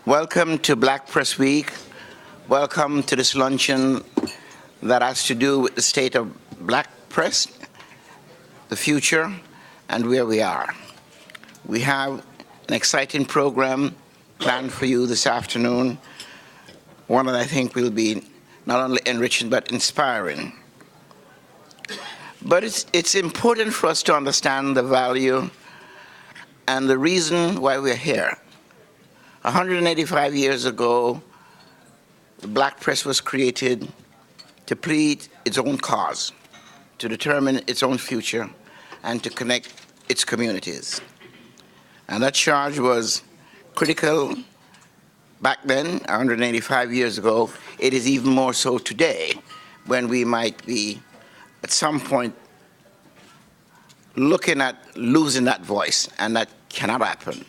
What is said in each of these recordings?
Welcome to Black Press Week. Welcome to this luncheon that has to do with the state of black press, the future, and where we are. We have an exciting program planned for you this afternoon, one that I think will be not only enriching but inspiring. But it's important for us to understand the value and the reason why we're here. 185 years ago, the black press was created to plead its own cause, to determine its own future, and to connect its communities. And that charge was critical back then, 185 years ago. It is even more so today, when we might be, at some point, looking at losing that voice, and that cannot happen.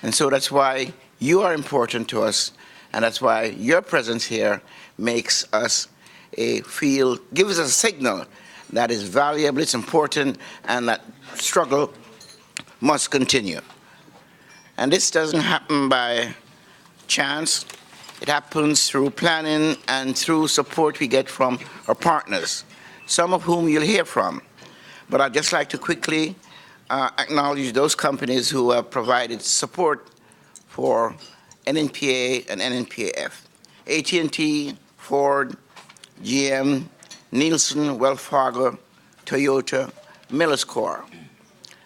And so that's why you are important to us, and that's why your presence here makes us gives us a signal that is valuable, it's important, and that struggle must continue. And this doesn't happen by chance. It happens through planning and through support we get from our partners, some of whom you'll hear from. But I'd just like to quickly acknowledge those companies who have provided support for NNPA and NNPAF. AT&T, Ford, GM, Nielsen, Wells Fargo, Toyota, Miller's Corp.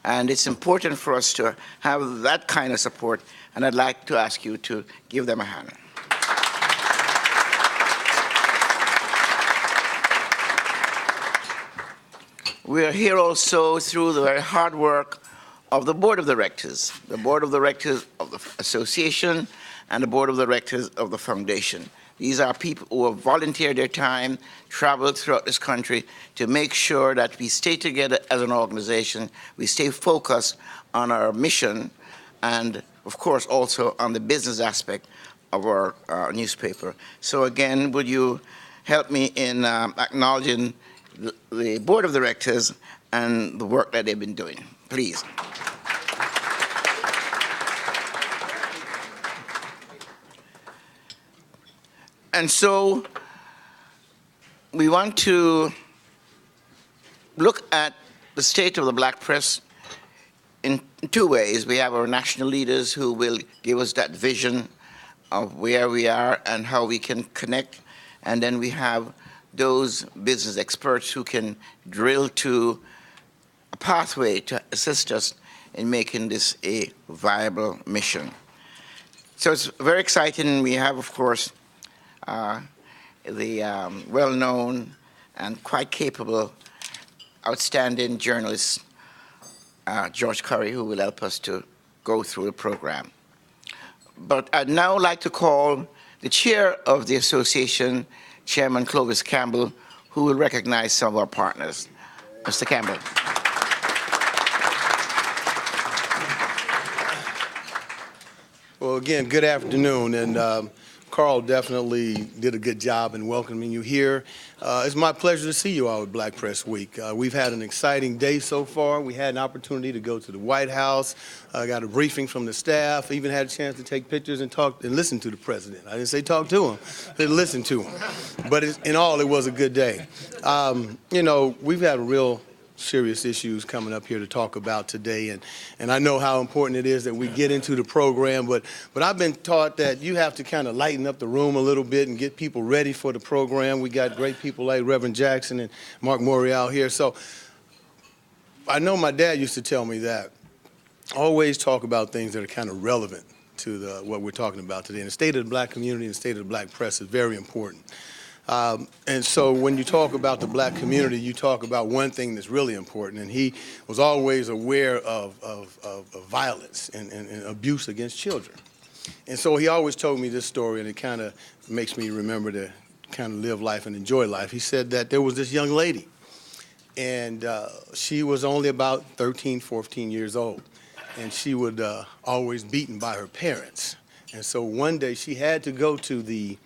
And it's important for us to have that kind of support, and I'd like to ask you to give them a hand. We are here also through the very hard work of the board of directors of the association and the board of directors of the foundation. These are people who have volunteered their time, traveled throughout this country to make sure that we stay together as an organization, we stay focused on our mission, and of course also on the business aspect of our newspaper. So again, would you help me in acknowledging the board of directors and the work that they've been doing, please. And so we want to look at the state of the black press in two ways. We have our national leaders who will give us that vision of where we are and how we can connect. And then we have those business experts who can drill to a pathway to assist us in making this a viable mission. So it's very exciting. We have, of course, the well-known and quite capable, outstanding journalist, George Curry, who will help us to go through the program. But I'd now like to call the chair of the association, Chairman Clovis Campbell, who will recognize some of our partners. Mr. Campbell. Well, again, good afternoon, and Carl definitely did a good job in welcoming you here. It's my pleasure to see you all at Black Press Week. We've had an exciting day so far. We had an opportunity to go to the White House, got a briefing from the staff, even had a chance to take pictures and talk and listen to the president. I didn't say talk to him, but listen to him. But in all, it was a good day. You know, we've had a real serious issues coming up here to talk about today, and I know how important it is that we get into the program, but I've been taught that you have to kind of lighten up the room a little bit and get people ready for the program. We got great people like Reverend Jackson and Marc Morial here, so I know my dad used to tell me that always talk about things that are kind of relevant to what we're talking about today, and the state of the black community and the state of the black press is very important. And so when you talk about the black community, you talk about one thing that's really important, and he was always aware of violence and abuse against children. And so he always told me this story, and it kind of makes me remember to kind of live life and enjoy life. He said that there was this young lady, and she was only about 13, 14 years old, and she would always beaten by her parents. And so one day she had to go to the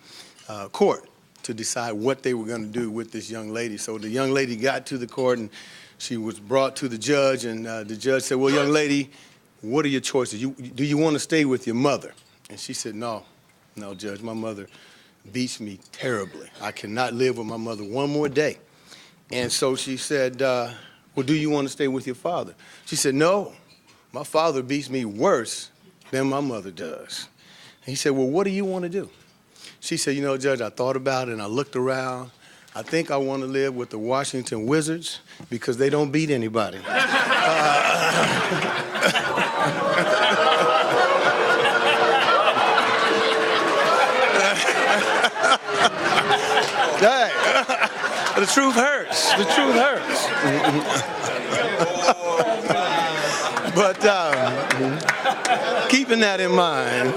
court to decide what they were going to do with this young lady. So the young lady got to the court, and she was brought to the judge, and the judge said, well, young lady, what are your choices? Do you want to stay with your mother? And she said, no, No, Judge, my mother beats me terribly. I cannot live with my mother one more day. And so she said, well, do you want to stay with your father? She said, no, my father beats me worse than my mother does. And he said, well, what do you want to do? She said, you know, Judge, I thought about it and I looked around. I think I want to live with the Washington Wizards because they don't beat anybody. The truth hurts. The truth hurts. But keeping that in mind.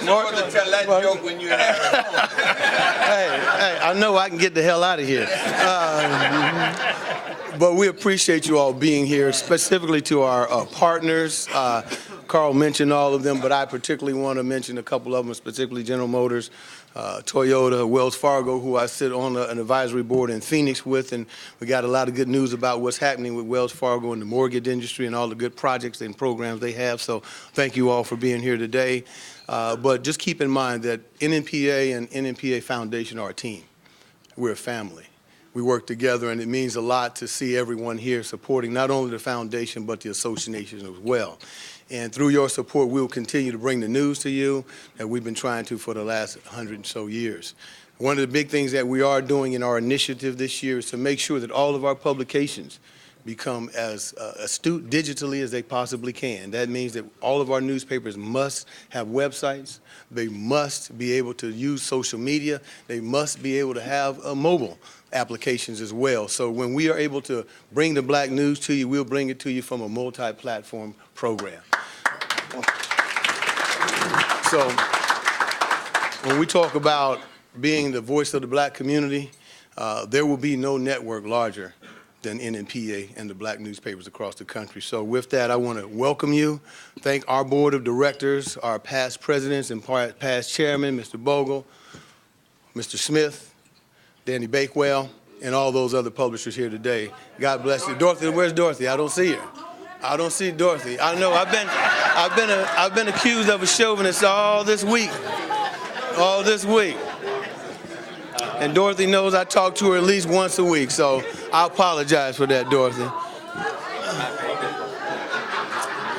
Mark, to tell that joke when you're there. Hey, I know I can get the hell out of here. But we appreciate you all being here, specifically to our partners. Carl mentioned all of them, but I particularly want to mention a couple of them, specifically General Motors, Toyota, Wells Fargo, who I sit on an advisory board in Phoenix with, and we got a lot of good news about what's happening with Wells Fargo in the mortgage industry and all the good projects and programs they have. So thank you all for being here today. But just keep in mind that NNPA and NNPA Foundation are a team. We're a family. We work together, and it means a lot to see everyone here supporting not only the foundation, but the association as well. And through your support, we'll continue to bring the news to you that we've been trying to for the last 100 and so years. One of the big things that we are doing in our initiative this year is to make sure that all of our publications become as astute digitally as they possibly can. That means that all of our newspapers must have websites. They must be able to use social media. They must be able to have mobile applications as well. So when we are able to bring the black news to you, we'll bring it to you from a multi-platform program. So when we talk about being the voice of the black community, there will be no network larger than NNPA and the black newspapers across the country. So with that, I want to welcome you, thank our board of directors, our past presidents and past chairmen, Mr. Bogle, Mr. Smith, Danny Bakewell, and all those other publishers here today. God bless you. Dorothy, where's Dorothy? I don't see her. I don't see Dorothy. I know I've been accused of a chauvinist all this week. All this week. And Dorothy knows I talk to her at least once a week, so I apologize for that, Dorothy.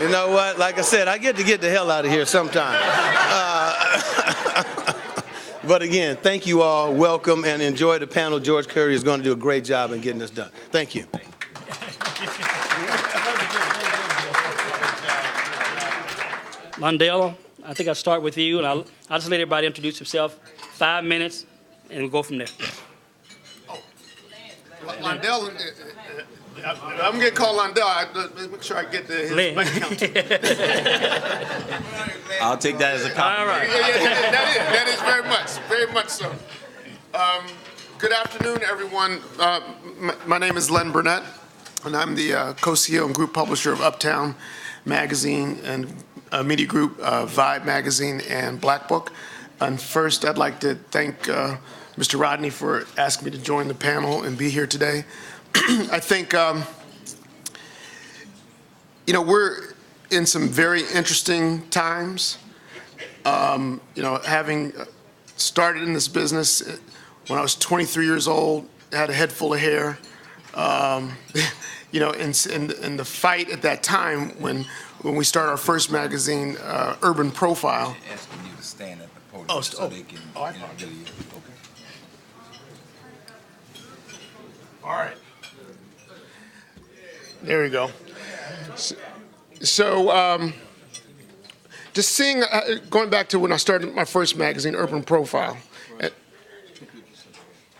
You know what? Like I said, I get the hell out of here sometime. But again, thank you all. Welcome and enjoy the panel. George Curry is going to do a great job in getting this done. Thank you. Londell, I think I'll start with you, and I'll just let everybody introduce himself. 5 minutes, and we'll go from there. Londell, I'm getting called Londell. Let's make sure I get his bank account. I'll take that as a compliment. All right. That is very much so. Good afternoon, everyone. My name is Len Burnett, and I'm the co-CEO and group publisher of Uptown Magazine and Media Group, Vibe Magazine, and Black Book. And first, I'd like to thank Mr. Rodney for asking me to join the panel and be here today. I think, we're in some very interesting times. Having started in this business when I was 23 years old, had a head full of hair. In the fight at that time when we started our first magazine, Urban Profile. Asking you to stand at the podium so they can interview you. Okay. All right. There we go. So just seeing, going back to when I started my first magazine, Urban Profile.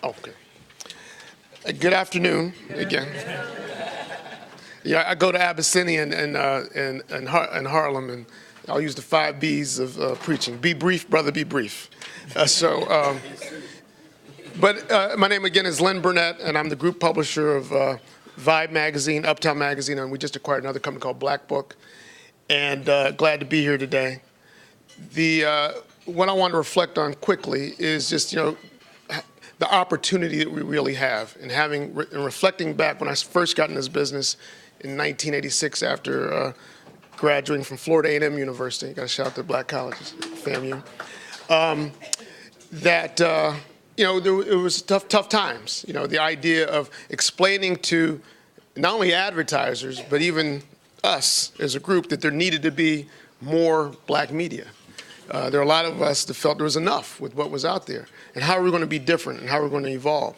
Okay. Good afternoon again. Yeah, I go to Abyssinia in Harlem, and I'll use the 5 B's of preaching. Be brief, brother, be brief. But my name again is Len Burnett, and I'm the group publisher of Vibe Magazine, Uptown Magazine, and we just acquired another company called Black Book. And glad to be here today. What I want to reflect on quickly is just, the opportunity that we really have, and reflecting back when I first got in this business in 1986 after graduating from Florida A&M University. Got to shout out to Black colleges, FAMU. It was tough times. The idea of explaining to not only advertisers, but even us as a group that there needed to be more black media. There are a lot of us that felt there was enough with what was out there. And how are we going to be different and how are we going to evolve?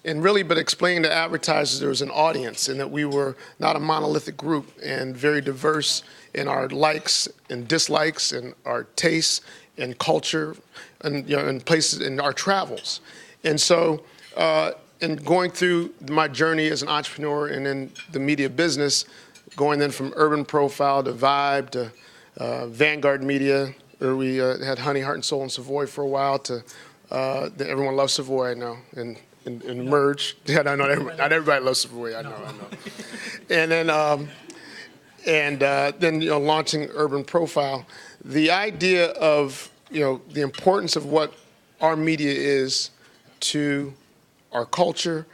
And really, but explaining to advertisers there was an audience and that we were not a monolithic group and very diverse in our likes and dislikes and our tastes and culture and, and places in our travels. And so, in going through my journey as an entrepreneur and in the media business, going then from Urban Profile to Vibe to Vanguard Media, where we had Honey, Heart and Soul and Savoy for a while, to everyone loves Savoy, I know, and Merge. Yeah, no, not everybody loves Savoy, I know. And then launching Urban Profile. The idea of the importance of what our media is to our culture,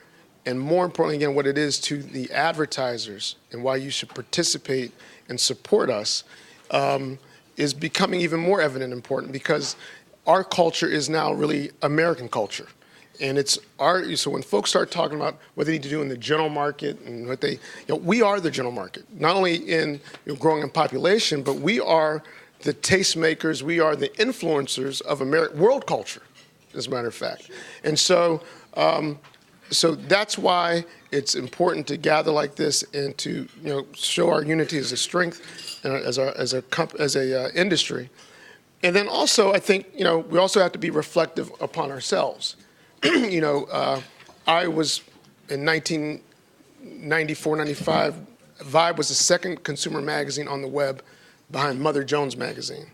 and more importantly, again, what it is to the advertisers and why you should participate and support us is becoming even more evident and important, because our culture is now really American culture. And it's so when folks start talking about what they need to do in the general market and what we are the general market, not only in growing in population, but we are the tastemakers, we are the influencers of world culture, as a matter of fact. And so, so that's why it's important to gather like this and to show our unity as a strength and as a industry. And then also, I think we also have to be reflective upon ourselves. I was in 1994, 95. Vibe was the second consumer magazine on the web behind Mother Jones magazine.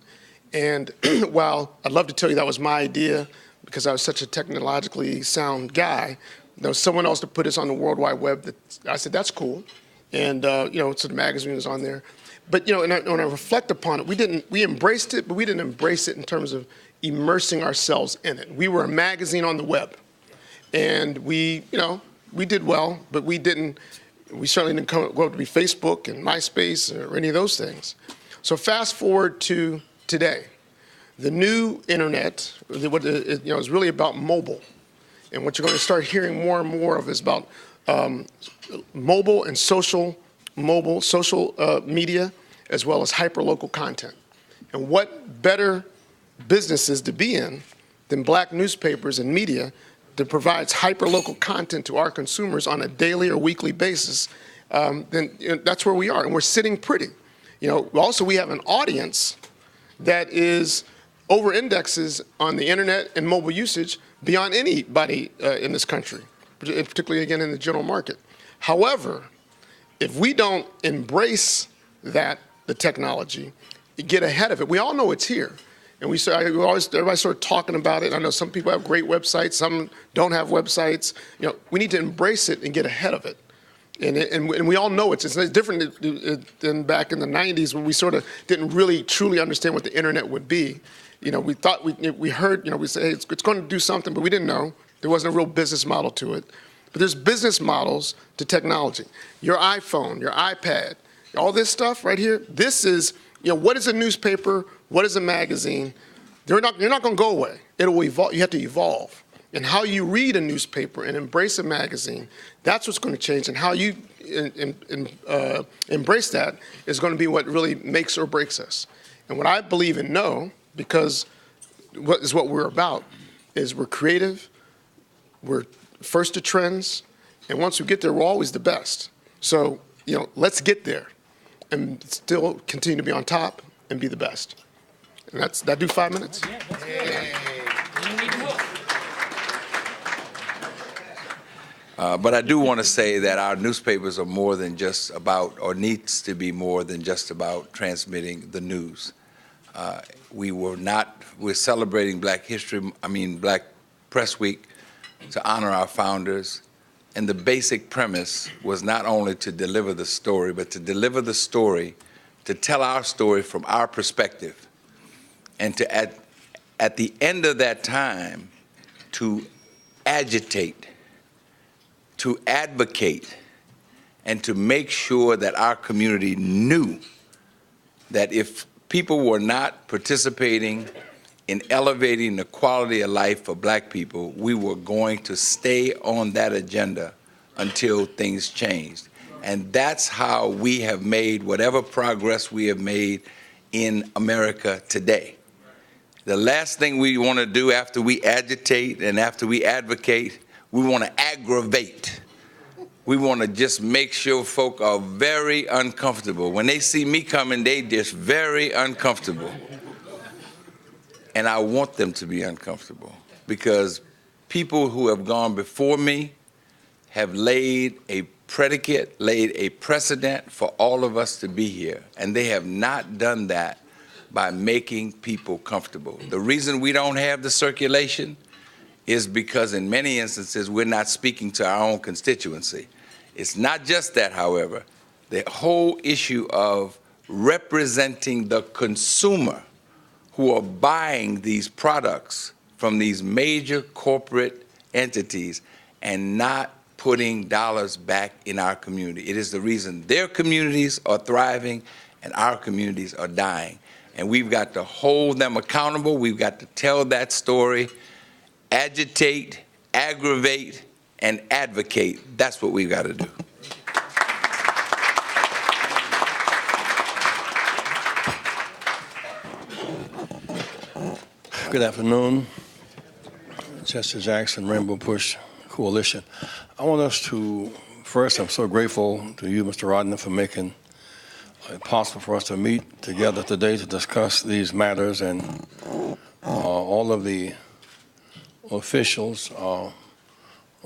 And while I'd love to tell you that was my idea because I was such a technologically sound guy, there was someone else to put us on the World Wide Web that I said, that's cool. And, so the magazine was on there. But, when I reflect upon it, we embraced it, but we didn't embrace it in terms of immersing ourselves in it. We were a magazine on the web. And we did well, but we certainly didn't go up to be Facebook and MySpace or any of those things. So fast forward to today. The new internet, is really about mobile. And what you're going to start hearing more and more of is about mobile and social media, as well as hyperlocal content. And what better businesses to be in than black newspapers and media that provides hyperlocal content to our consumers on a daily or weekly basis, then that's where we are. And we're sitting pretty. Also we have an audience that is over-indexes on the internet and mobile usage beyond anybody in this country, particularly, again, in the general market. However, if we don't embrace the technology, get ahead of it, we all know it's here. And everybody started talking about it. I know some people have great websites, some don't have websites. We need to embrace it and get ahead of it. And we all know it's different than back in the 90s when we sort of didn't really truly understand what the internet would be. We thought we heard, we said, hey, it's going to do something, but we didn't know. There wasn't a real business model to it. But there's business models to technology. Your iPhone, your iPad, all this stuff right here, this is, what is a newspaper? What is a magazine? You're not going to go away. It will evolve. You have to evolve. And how you read a newspaper and embrace a magazine, that's what's going to change. And how you embrace that is going to be what really makes or breaks us. And what I believe and know, because what we're about, is we're creative, we're first to trends, and once we get there, we're always the best. So, let's get there and still continue to be on top and be the best. And that do 5 minutes? Yeah, that's good. But I do want to say that our newspapers are more than just about, or needs to be more than just about transmitting the news. We're celebrating Black Press Week to honor our founders. And the basic premise was not only to deliver the story, but to deliver the story, to tell our story from our perspective. And to, at the end of that time, to agitate, to advocate, and to make sure that our community knew that if people were not participating in elevating the quality of life for black people, we were going to stay on that agenda until things changed. And that's how we have made whatever progress we have made in America today. The last thing we want to do after we agitate and after we advocate, we want to aggravate. We want to just make sure folk are very uncomfortable. When they see me coming, they just very uncomfortable. And I want them to be uncomfortable because people who have gone before me have laid a predicate, laid a precedent for all of us to be here. And they have not done that by making people comfortable. The reason we don't have the circulation is because in many instances we're not speaking to our own constituency. It's not just that, however. The whole issue of representing the consumer who are buying these products from these major corporate entities and not putting dollars back in our community. It is the reason their communities are thriving and our communities are dying. And we've got to hold them accountable. We've got to tell that story, agitate, aggravate, and advocate. That's what we've got to do. Good afternoon. Chester Jackson, Rainbow Push Coalition. I want us to, first, I'm so grateful to you, Mr. Rodney, for making it possible for us to meet together today to discuss these matters, and all of the officials,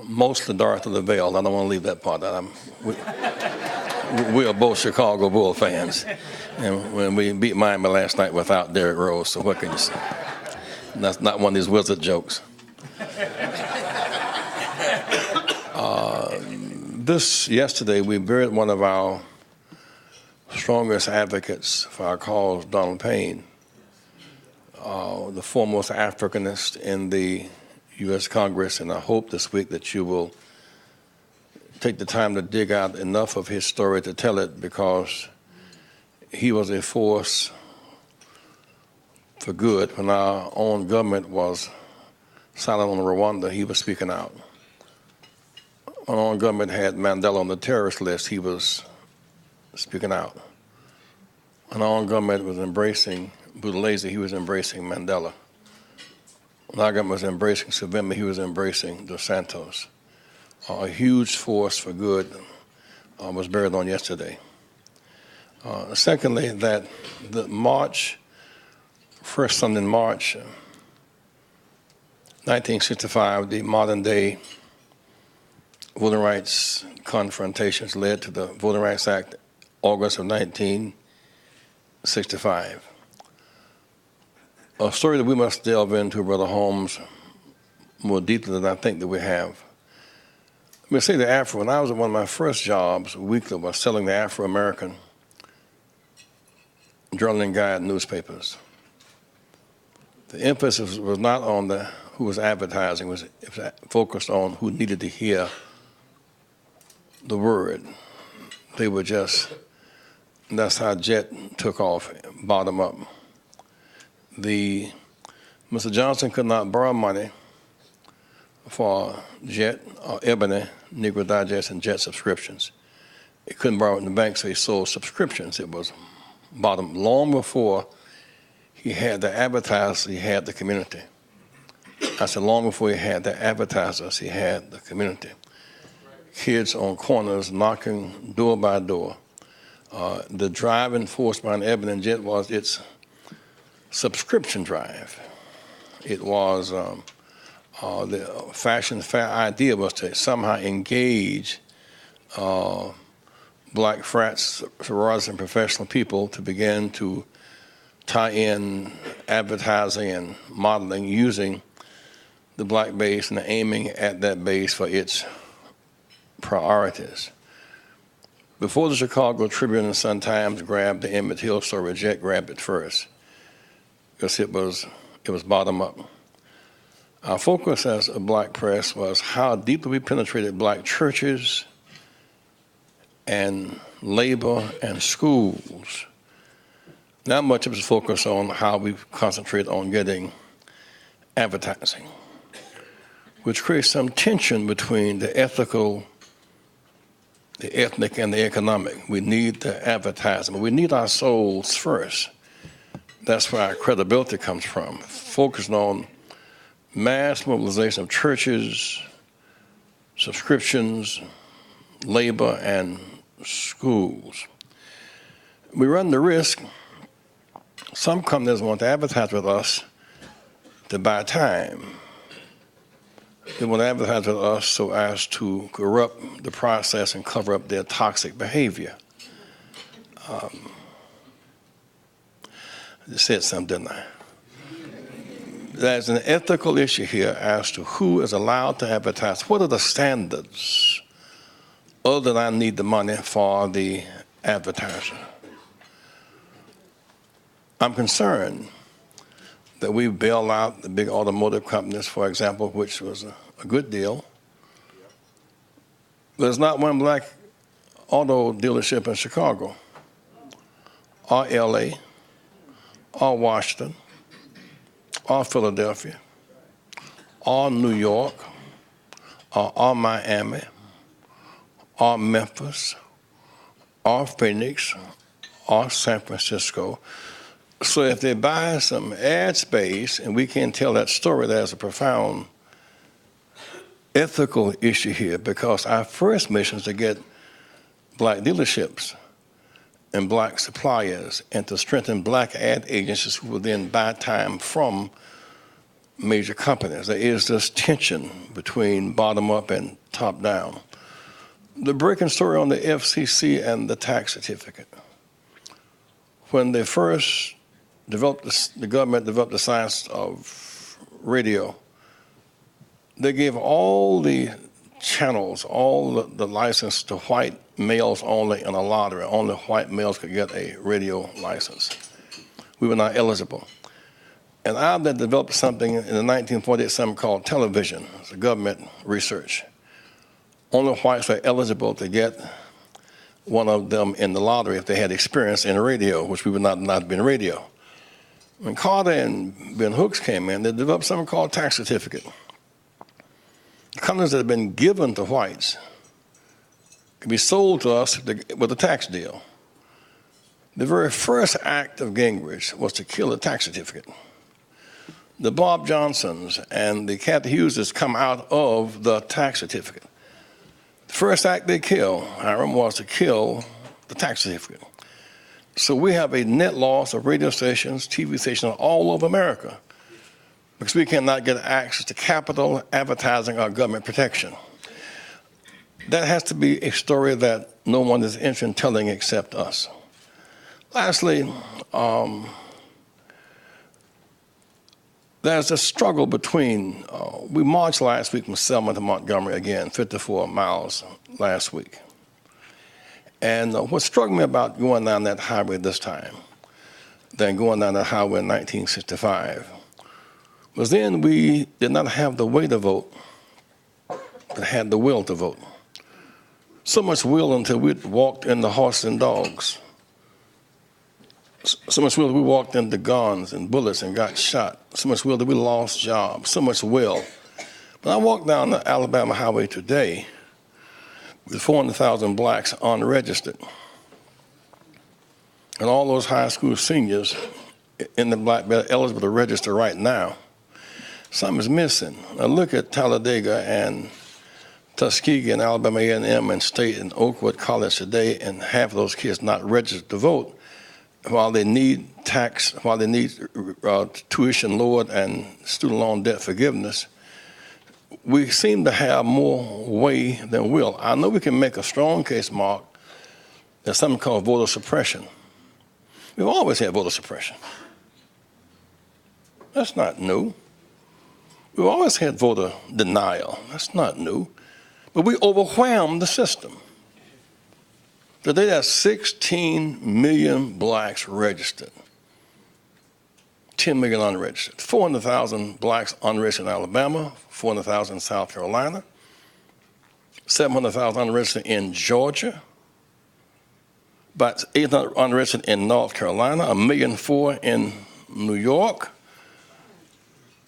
mostly Dorothy LaVelle. I don't want to leave that part out. We are both Chicago Bull fans, and when we beat Miami last night without Derrick Rose, so what can you say? That's not one of these wizard jokes. Yesterday, we buried one of our strongest advocates for our cause, Donald Payne, the foremost Africanist in the U.S. Congress, and I hope this week that you will take the time to dig out enough of his story to tell it, because he was a force for good. When our own government was silent on Rwanda, he was speaking out. When our own government had Mandela on the terrorist list, he was speaking out. When our own government was embracing Buthelezi, he was embracing Mandela. When our government was embracing Savimbi, he was embracing Dos Santos. A huge force for good was buried on yesterday. Secondly, that the March, first Sunday in March, 1965, the modern day voting rights confrontations led to the Voting Rights Act, August of 1965. A story that we must delve into, Brother Holmes, more deeply than I think that we have. Let me say that when I was at one of my first jobs, weekly, was selling the Afro-American Journal and Guide newspapers. The emphasis was not on who was advertising, it was focused on who needed to hear the word. They were just, that's how Jet took off, bottom up. Mr. Johnson could not borrow money for Jet or Ebony, Negro Digest, and Jet subscriptions. He couldn't borrow it in the bank, so he sold subscriptions. It was bottom. Long before he had the advertisers, he had the community. I said long before he had the advertisers, he had the community. Kids on corners knocking door by door. The driving force behind Ebony and Jet was its subscription drive. It was the fashion fair idea was to somehow engage black frats, sororities, and professional people to begin to tie in advertising and modeling using the black base and aiming at that base for its priorities. Before the Chicago Tribune and Sun-Times grabbed the Emmett Till story, Jet grabbed it first, because it was bottom up. Our focus as a black press was how deeply we penetrated black churches and labor and schools, Not much of it is focused on how we concentrate on getting advertising, which creates some tension between the ethical, the ethnic, and the economic. We need the advertising, but we need our souls first. That's where our credibility comes from, focusing on mass mobilization of churches, subscriptions, labor, and schools. We run the risk, some companies want to advertise with us to buy time. They want to advertise with us so as to corrupt the process and cover up their toxic behavior. I just said something, didn't I? There's an ethical issue here as to who is allowed to advertise. What are the standards other than I need the money for the advertiser? I'm concerned that we bail out the big automotive companies, for example, which was a good deal. There's not one black auto dealership in Chicago, or LA, or Washington, or Philadelphia, or New York, or Miami, or Memphis, or Phoenix, or San Francisco. So if they buy some ad space and we can't tell that story, there's a profound ethical issue here, because our first mission is to get black dealerships and black suppliers and to strengthen black ad agencies who will then buy time from major companies. There is this tension between bottom up and top down. The breaking story on the FCC and the tax certificate. When they first the government developed the science of radio, they gave all the channels, all the license to white males only in a lottery. Only white males could get a radio license. We were not eligible. And I developed something in the 1948, something called television. It's a government research. Only whites were eligible to get one of them in the lottery if they had experience in radio, which we would not be in radio. When Carter and Ben Hooks came in, they developed something called tax certificate. Companies that have been given to whites can be sold to us with a tax deal. The very first act of Gingrich was to kill the tax certificate. The Bob Johnsons and the Kathy Hugheses come out of the tax certificate. The first act they killed, Hiram, was to kill the tax certificate. So we have a net loss of radio stations, TV stations all over America because we cannot get access to capital, advertising, or government protection. That has to be a story that no one is interested in telling except us. Lastly, there's a struggle between, we marched last week from Selma to Montgomery again, 54 miles last week. And what struck me about going down that highway this time than going down that highway in 1965 was then we did not have the way to vote, but had the will to vote. So much will until we walked into horses and dogs. So much will that we walked into guns and bullets and got shot. So much will that we lost jobs. So much will. When I walked down the Alabama highway today with 400,000 blacks unregistered, and all those high school seniors in the black belt eligible to register right now, something's missing. Now look at Talladega and Tuskegee and Alabama A&M and State and Oakwood College today, and half of those kids not registered to vote, while they need tuition lowered and student loan debt forgiveness. We seem to have more way than will. I know we can make a strong case, Mark, there's something called voter suppression. We've always had voter suppression. That's not new. We've always had voter denial. That's not new. But we overwhelmed the system. Today, there's 16 million blacks registered, 10 million unregistered, 400,000 blacks unregistered in Alabama, 400,000 in South Carolina, 700,000 unregistered in Georgia. about 800 unregistered in North Carolina, 1,400,000 in New York,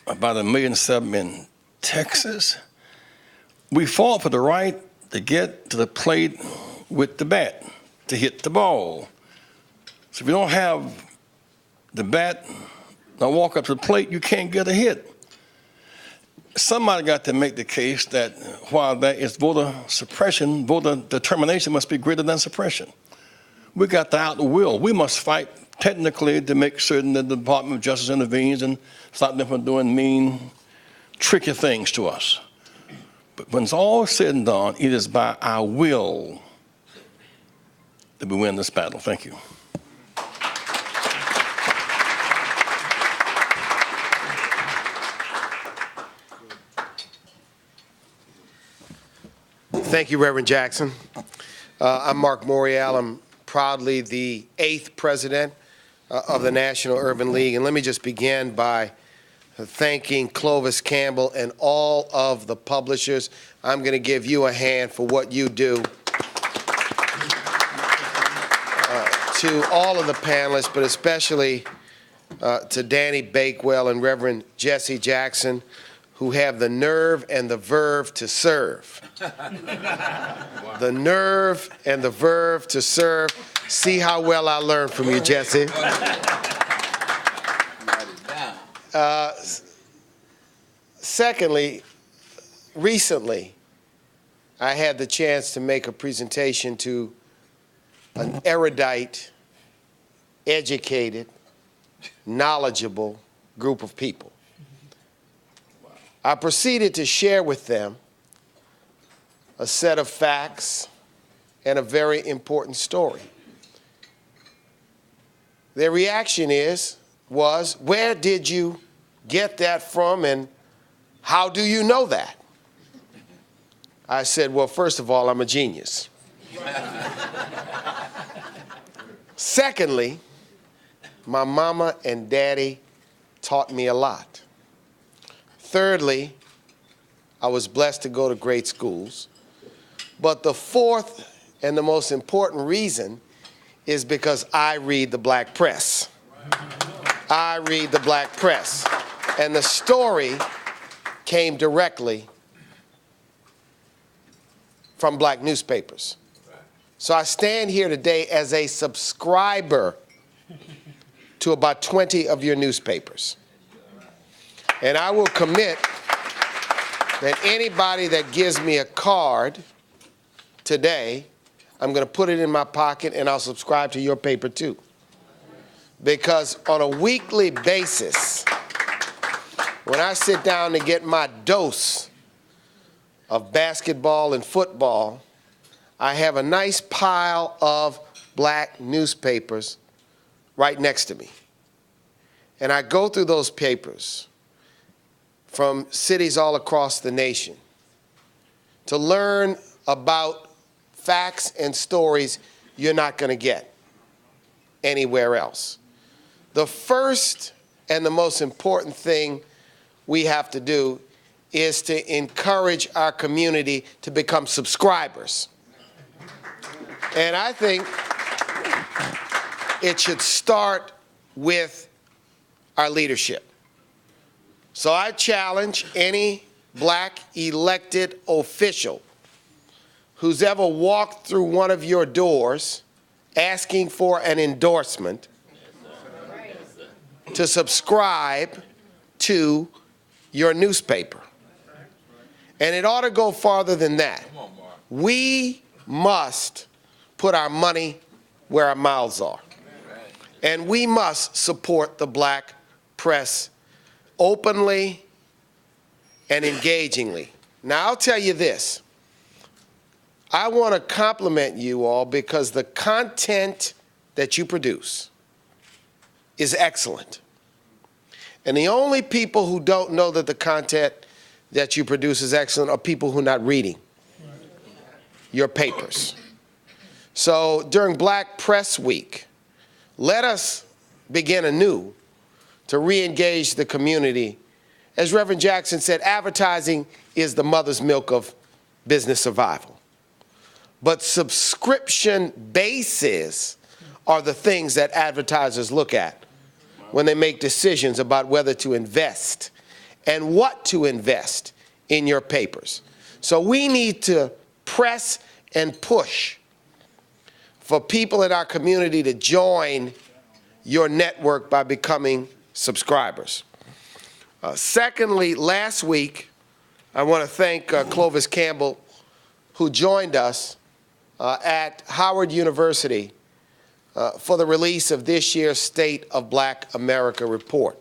about 1,700,000 in Texas. We fought for the right to get to the plate with the bat, to hit the ball. So if you don't have the bat, now walk up to the plate, you can't get a hit. Somebody got to make the case that while there is voter suppression, voter determination must be greater than suppression. We got to out the will. We must fight technically to make certain that the Department of Justice intervenes and stop them from doing mean, tricky things to us. But when it's all said and done, it is by our will that we win this battle. Thank you. Thank you, Reverend Jackson. I'm Marc Morial. I'm proudly the 8th president of the National Urban League. And let me just begin by thanking Clovis Campbell and all of the publishers. I'm going to give you a hand for what you do. To all of the panelists, but especially to Danny Bakewell and Reverend Jesse Jackson, who have the nerve and the verve to serve. The nerve and the verve to serve. See how well I learned from you, Jesse. Secondly, recently, I had the chance to make a presentation to an erudite, educated, knowledgeable group of people. I proceeded to share with them a set of facts and a very important story. Their reaction was, where did you get that from and how do you know that? I said, well, first of all, I'm a genius. Secondly, my mama and daddy taught me a lot. Thirdly, I was blessed to go to great schools. But the fourth and the most important reason is because I read the black press. I read the black press. And the story came directly from black newspapers. So I stand here today as a subscriber to about 20 of your newspapers. And I will commit that anybody that gives me a card today, I'm going to put it in my pocket and I'll subscribe to your paper too. Because on a weekly basis, when I sit down to get my dose of basketball and football, I have a nice pile of black newspapers right next to me. And I go through those papers from cities all across the nation to learn about facts and stories you're not going to get anywhere else. The first and the most important thing we have to do is to encourage our community to become subscribers. And I think it should start with our leadership. So I challenge any black elected official who's ever walked through one of your doors asking for an endorsement to subscribe to your newspaper. And it ought to go farther than that. We must put our money where our mouths are. And we must support the black press openly and engagingly. Now, I'll tell you this. I want to compliment you all because the content that you produce is excellent. And the only people who don't know that the content that you produce is excellent are people who are not reading your papers. So during Black Press Week, let us begin anew to re-engage the community. As Reverend Jackson said, advertising is the mother's milk of business survival. But subscription bases are the things that advertisers look at when they make decisions about whether to invest and what to invest in your papers. So we need to press and push for people in our community to join your network by becoming subscribers. Secondly, last week, I want to thank Clovis Campbell, who joined us at Howard University for the release of this year's State of Black America report.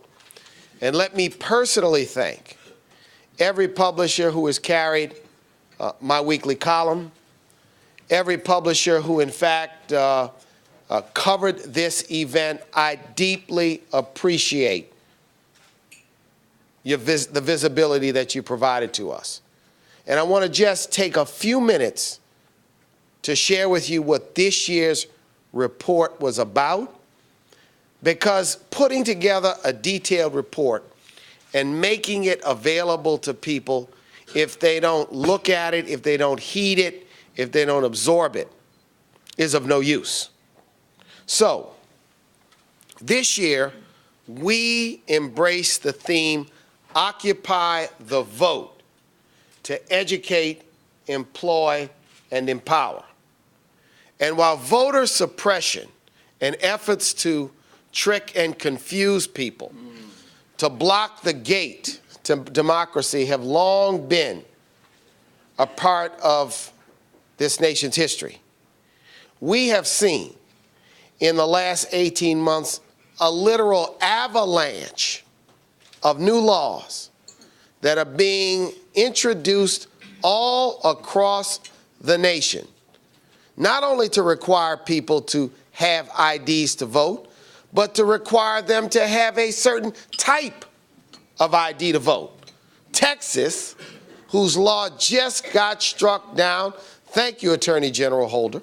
And let me personally thank every publisher who has carried my weekly column, every publisher who, in fact, covered this event. I deeply appreciate the visibility that you provided to us. And I want to just take a few minutes to share with you what this year's report was about, because putting together a detailed report and making it available to people, if they don't look at it, if they don't heed it, if they don't absorb it, is of no use. So, this year, we embraced the theme, Occupy the Vote, to educate, employ, and empower. And while voter suppression and efforts to trick and confuse people, to block the gate to democracy have long been a part of this nation's history, we have seen in the last 18 months a literal avalanche of new laws that are being introduced all across the nation, not only to require people to have IDs to vote, but to require them to have a certain type of ID to vote. Texas, whose law just got struck down, thank you, Attorney General Holder,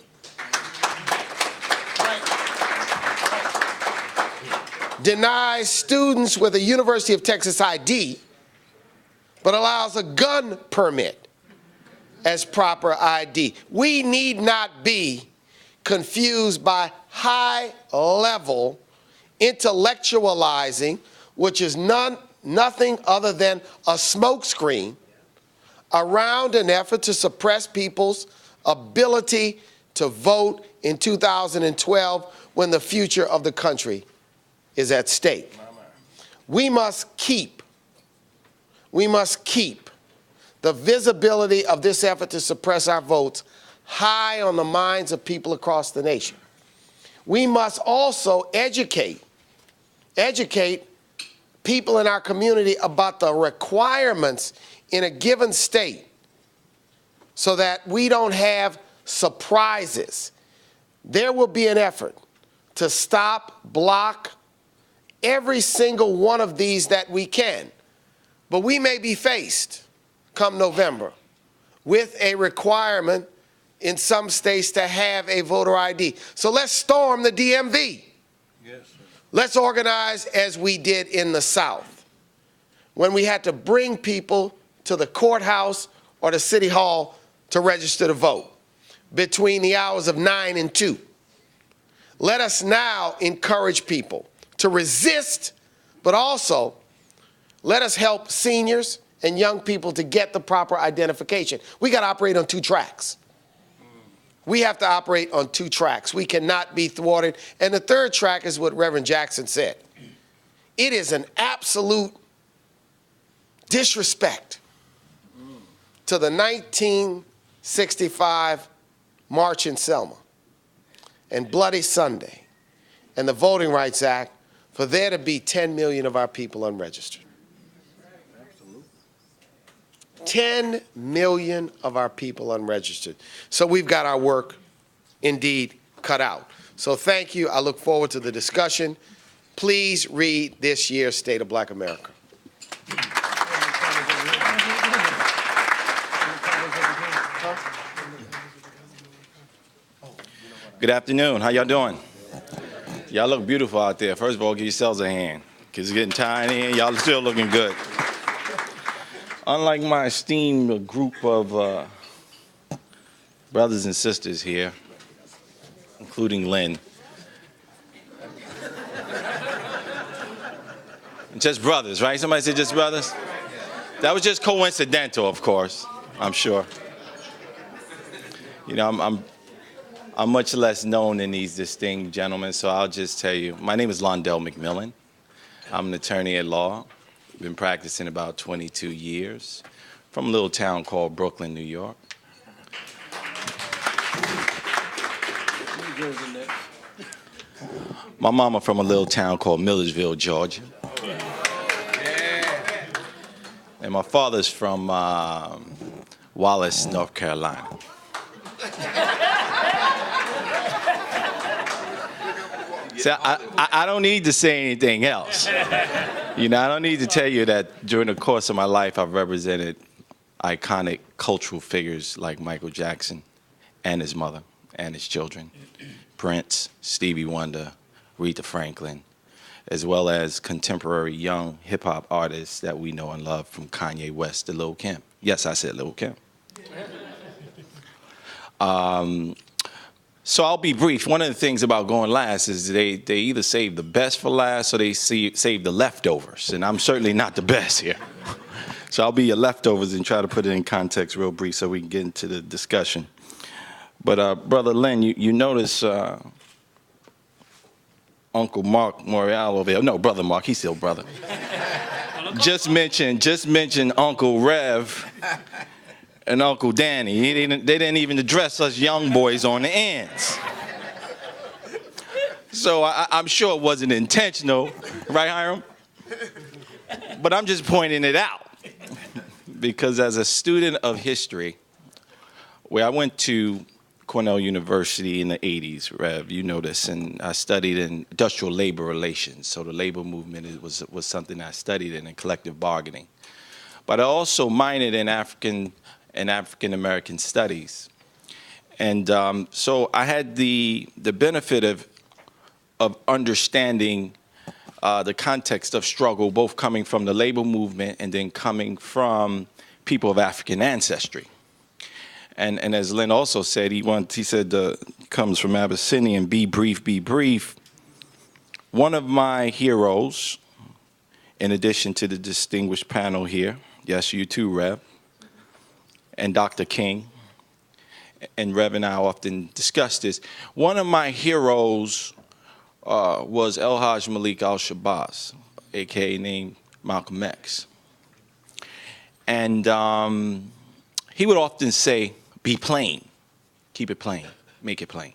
denies students with a University of Texas ID, but allows a gun permit as proper ID. We need not be confused by high-level intellectualizing, which is nothing other than a smokescreen around an effort to suppress people's ability to vote in 2012 when the future of the country is at stake. We must keep the visibility of this effort to suppress our votes high on the minds of people across the nation. We must also educate people in our community about the requirements in a given state so that we don't have surprises. There will be an effort to stop, block every single one of these that we can. But we may be faced, come November, with a requirement in some states to have a voter ID. So let's storm the DMV. Yes, sir. Let's organize as we did in the South, when we had to bring people to the courthouse or the city hall to register to vote between the hours of 9 and 2. Let us now encourage people to resist, but also let us help seniors and young people to get the proper identification. We got to operate on 2 tracks. We have to operate on 2 tracks. We cannot be thwarted. And the 3rd track is what Reverend Jackson said. It is an absolute disrespect to the 1965 March in Selma and Bloody Sunday and the Voting Rights Act for there to be 10 million of our people unregistered. 10 million of our people unregistered. So we've got our work indeed cut out. So thank you. I look forward to the discussion. Please read this year's State of Black America. Good afternoon. How y'all doing? Y'all look beautiful out there. First of all, give yourselves a hand, because it's getting tiny and y'all still looking good. Unlike my esteemed group of brothers and sisters here, including Lynn, Just brothers, right? Somebody said just brothers? That was just coincidental, of course, I'm sure. You know, I'm much less known than these distinguished gentlemen, so I'll just tell you. My name is Londell McMillan. I'm an attorney at law. Been practicing about 22 years from a little town called Brooklyn, New York. My mama from a little town called Millersville, Georgia. And my father's from Wallace, North Carolina. See, I don't need to say anything else. You know, I don't need to tell you that during the course of my life, I've represented iconic cultural figures like Michael Jackson and his mother and his children, Prince, Stevie Wonder, Aretha Franklin, as well as contemporary young hip-hop artists that we know and love, from Kanye West to Lil' Kim. Yes, I said Lil' Kim. So I'll be brief. One of the things about going last is they either save the best for last or they save the leftovers, and I'm certainly not the best here. So I'll be your leftovers and try to put it in context real brief so we can get into the discussion. But Brother Len, you notice Uncle Marc Morial over there. No, Brother Marc, he's still brother. Just mentioned Uncle Rev and Uncle Danny. They didn't even address us young boys on the ends. So I'm sure it wasn't intentional, right, Hiram? But I'm just pointing it out. Because as a student of history, where I went to Cornell University in the 80s, Rev, you know this, and I studied in industrial labor relations. So the labor movement was something I studied in collective bargaining. But I also minored in African American studies. And so I had the benefit of understanding the context of struggle, both coming from the labor movement and then coming from people of African ancestry. And as Len also said, he said comes from Abyssinian, be brief, be brief. One of my heroes, in addition to the distinguished panel here, yes, you too, Rev, and Dr. King, and Rev and I often discuss this. One of my heroes was El Hajj Malik Al-Shabazz, a.k.a. named Malcolm X. And he would often say, be plain, keep it plain, make it plain.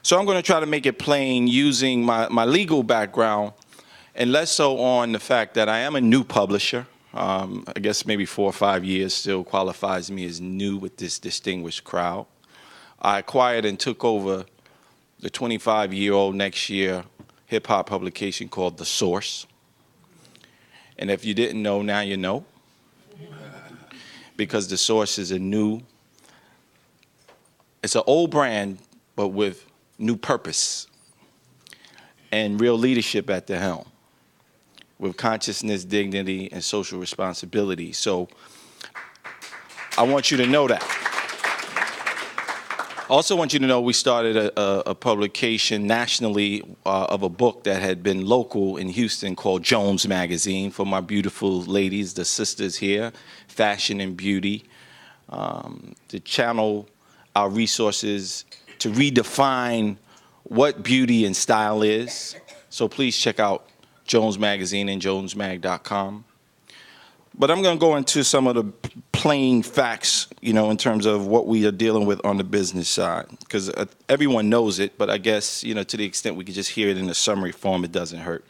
So I'm going to try to make it plain using my legal background, and less so on the fact that I am a new publisher. I guess maybe 4 or 5 years still qualifies me as new with this distinguished crowd. I acquired and took over the 25-year-old next year hip-hop publication called The Source. And if you didn't know, now you know. Because The Source is it's an old brand, but with new purpose and real leadership at the helm, with consciousness, dignity, and social responsibility. So I want you to know that. I also want you to know we started a publication nationally of a book that had been local in Houston called Jones Magazine, for my beautiful ladies, the sisters here, fashion and beauty, to channel our resources to redefine what beauty and style is. So please check out Jones Magazine and jonesmag.com. But I'm going to go into some of the plain facts, you know, in terms of what we are dealing with on the business side, because everyone knows it, but I guess, you know, to the extent we could just hear it in a summary form, it doesn't hurt.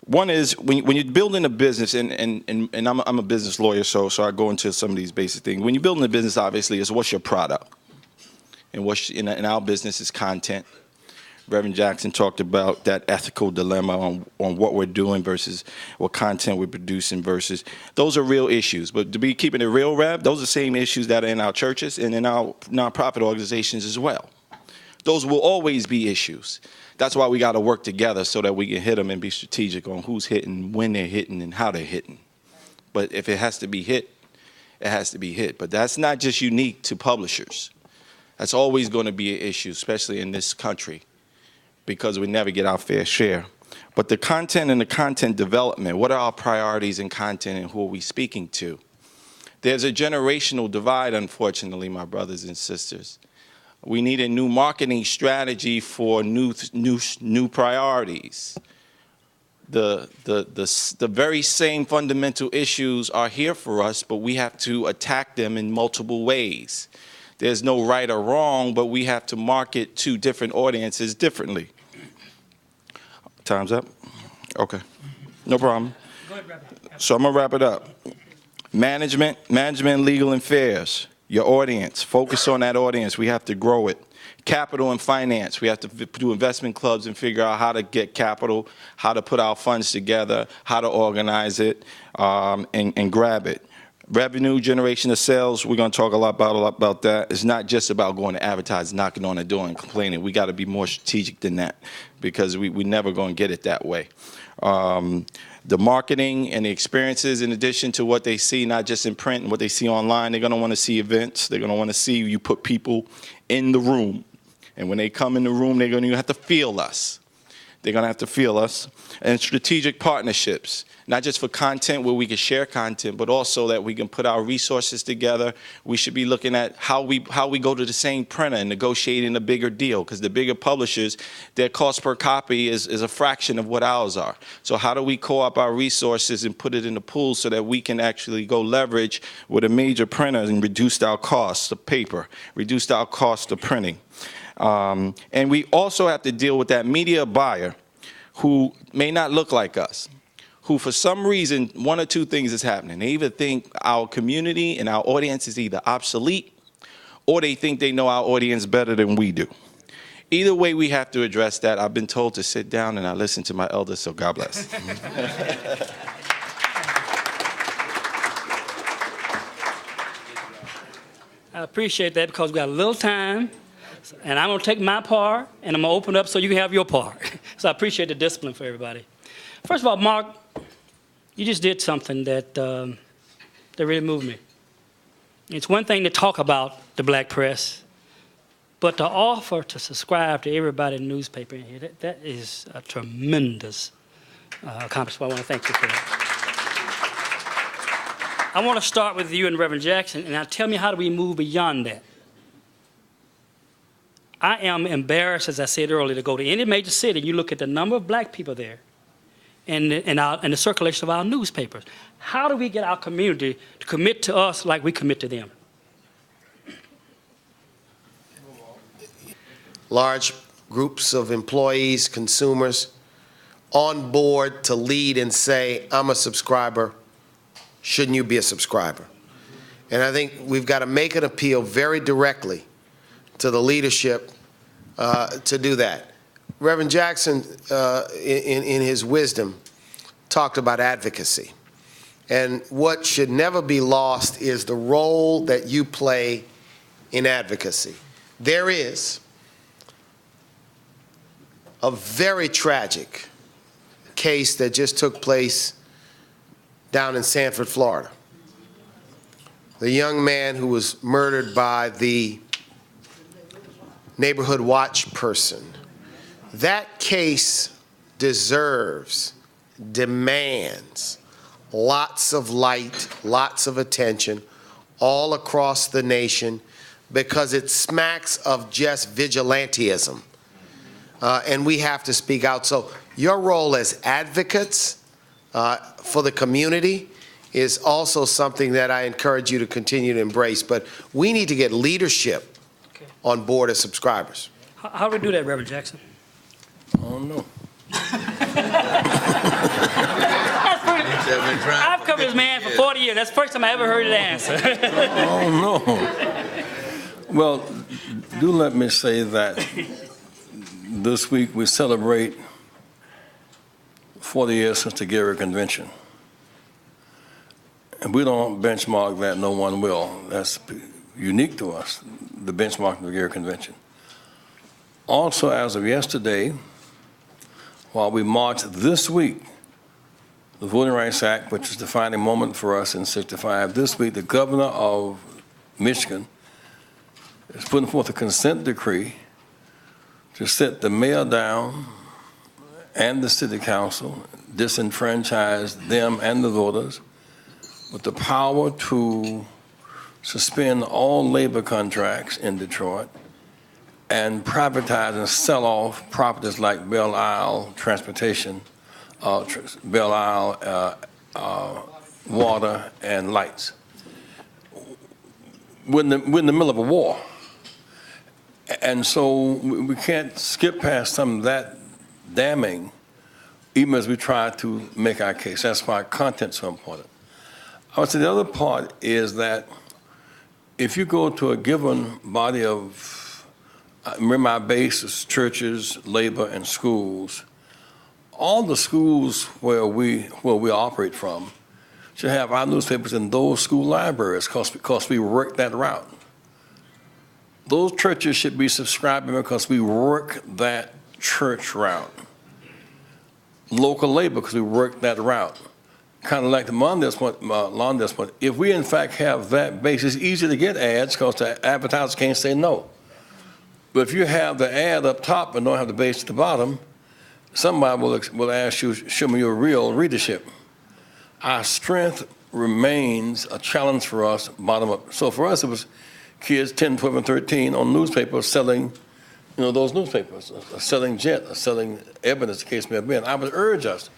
One is when you're building a business, and I'm a business lawyer, so I go into some of these basic things. When you're building a business, obviously, is what's your product, and what's in our business is content. Reverend Jackson talked about that ethical dilemma on what we're doing versus what content we're producing versus. Those are real issues. But to be keeping it real, Rev, those are the same issues that are in our churches and in our nonprofit organizations as well. Those will always be issues. That's why we got to work together so that we can hit them and be strategic on who's hitting, when they're hitting, and how they're hitting. But if it has to be hit, it has to be hit. But that's not just unique to publishers. That's always going to be an issue, especially in this country, because we never get our fair share But the content and the content development, what are our priorities in content and who are we speaking to? There's a generational divide, unfortunately, my brothers and sisters. We need a new marketing strategy for new priorities. The very same fundamental issues are here for us, but we have to attack them in multiple ways. There's no right or wrong, but we have to market to different audiences differently. Time's up? Okay, no problem. Go ahead, wrap it up. So I'm gonna wrap it up. Management, legal and affairs, your audience, focus on that audience, we have to grow it. Capital and finance, we have to do investment clubs and figure out how to get capital, how to put our funds together, how to organize it, and grab it. Revenue generation of sales, we're going to talk a lot about that. It's not just about going to advertise, knocking on the door and complaining. We got to be more strategic than that because we never going to get it that way. The marketing and the experiences, in addition to what they see, not just in print and what they see online, they're going to want to see events. They're going to want to see you put people in the room. And when they come in the room, they're going to have to feel us. They're going to have to feel us. And strategic partnerships, not just for content where we can share content, but also that we can put our resources together. We should be looking at how we go to the same printer and negotiating a bigger deal, because the bigger publishers, their cost per copy is a fraction of what ours are. So how do we co-op our resources and put it in the pool so that we can actually go leverage with a major printer and reduce our costs of paper, reduce our cost of printing. And we also have to deal with that media buyer who may not look like us, who for some reason, one or two things is happening. They either think our community and our audience is either obsolete, or they think they know our audience better than we do. Either way, we have to address that. I've been told to sit down and I listen to my elders, so God bless. I appreciate that because we got a little time, and I'm going to take my part, and I'm going to open up so you can have your part. So I appreciate the discipline for everybody. First of all, Mark, you just did something that really moved me. It's one thing to talk about the black press, but to offer to subscribe to everybody in the newspaper in here, that is a tremendous accomplishment. I want to thank you for that. I want to start with you and Reverend Jackson, and now tell me, how do we move beyond that? I am embarrassed, as I said earlier, to go to any major city. You look at the number of black people there and the circulation of our newspapers. How do we get our community to commit to us like we commit to them? Large groups of employees, consumers, on board to lead and say, I'm a subscriber, shouldn't you be a subscriber? And I think we've got to make an appeal very directly to the leadership to do that. Reverend Jackson, in his wisdom, talked about advocacy. And what should never be lost is the role that you play in advocacy. There is a very tragic case that just took place down in Sanford, Florida. The young man who was murdered by the neighborhood watch person. That case deserves, demands lots of light, lots of attention all across the nation, because it smacks of just vigilantism. And we have to speak out. So your role as advocates for the community is also something that I encourage you to continue to embrace. But we need to get leadership on board as subscribers. How do we do that, Reverend Jackson? I don't know. I've covered this man for 40 years. That's the first time I ever heard it answer. Oh, no. Well, do let me say that this week we celebrate 40 years since the Gary Convention. And we don't benchmark that, no one will. That's unique to us, the benchmark of the Gary Convention. Also, as of yesterday, while we marched this week, the Voting Rights Act, which is the defining moment for us in '65, this week the governor of Michigan is putting forth a consent decree to set the mayor down and the city council, disenfranchise them and the voters with the power to suspend all labor contracts in Detroit and privatize and sell off properties like Belle Isle Transportation, Belle Isle Water and Lights. We're in the middle of a war. And so we can't skip past some of that damning, even as we try to make our case. That's why content's so important. I would say the other part is that if you go to a given body of, remember our base is churches, labor, and schools. All the schools where we operate from should have our newspapers in those school libraries because we work that route. Those churches should be subscribing because we work that church route. Local labor because we work that route. Kind of like the Mondes one, if we in fact have that base, it's easy to get ads because the advertisers can't say no. But if you have the ad up top and don't have the base at the bottom, somebody will ask you, show me your real readership. Our strength remains a challenge for us bottom up. So for us, it was kids 10, 12, and 13 on newspapers selling, those newspapers, selling Jet, selling Evidence, the case may have been. I would urge us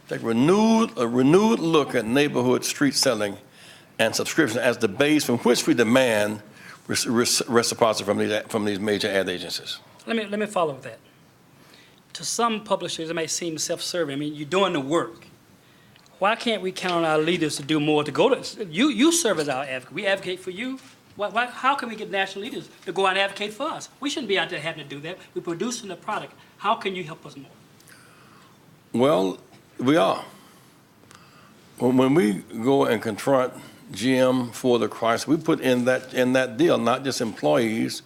to take a renewed look at neighborhood street selling and subscription as the base from which we demand reciprocity from these major ad agencies. Let me follow with that. To some publishers, it may seem self-serving. I mean, you're doing the work. Why can't we count on our leaders to do more, to go to, you serve as our advocate. We advocate for you. How can we get national leaders to go out and advocate for us? We shouldn't be out there having to do that. We're producing the product. How can you help us more? Well, we are. When we go and confront GM for the crisis, we put in that deal not just employees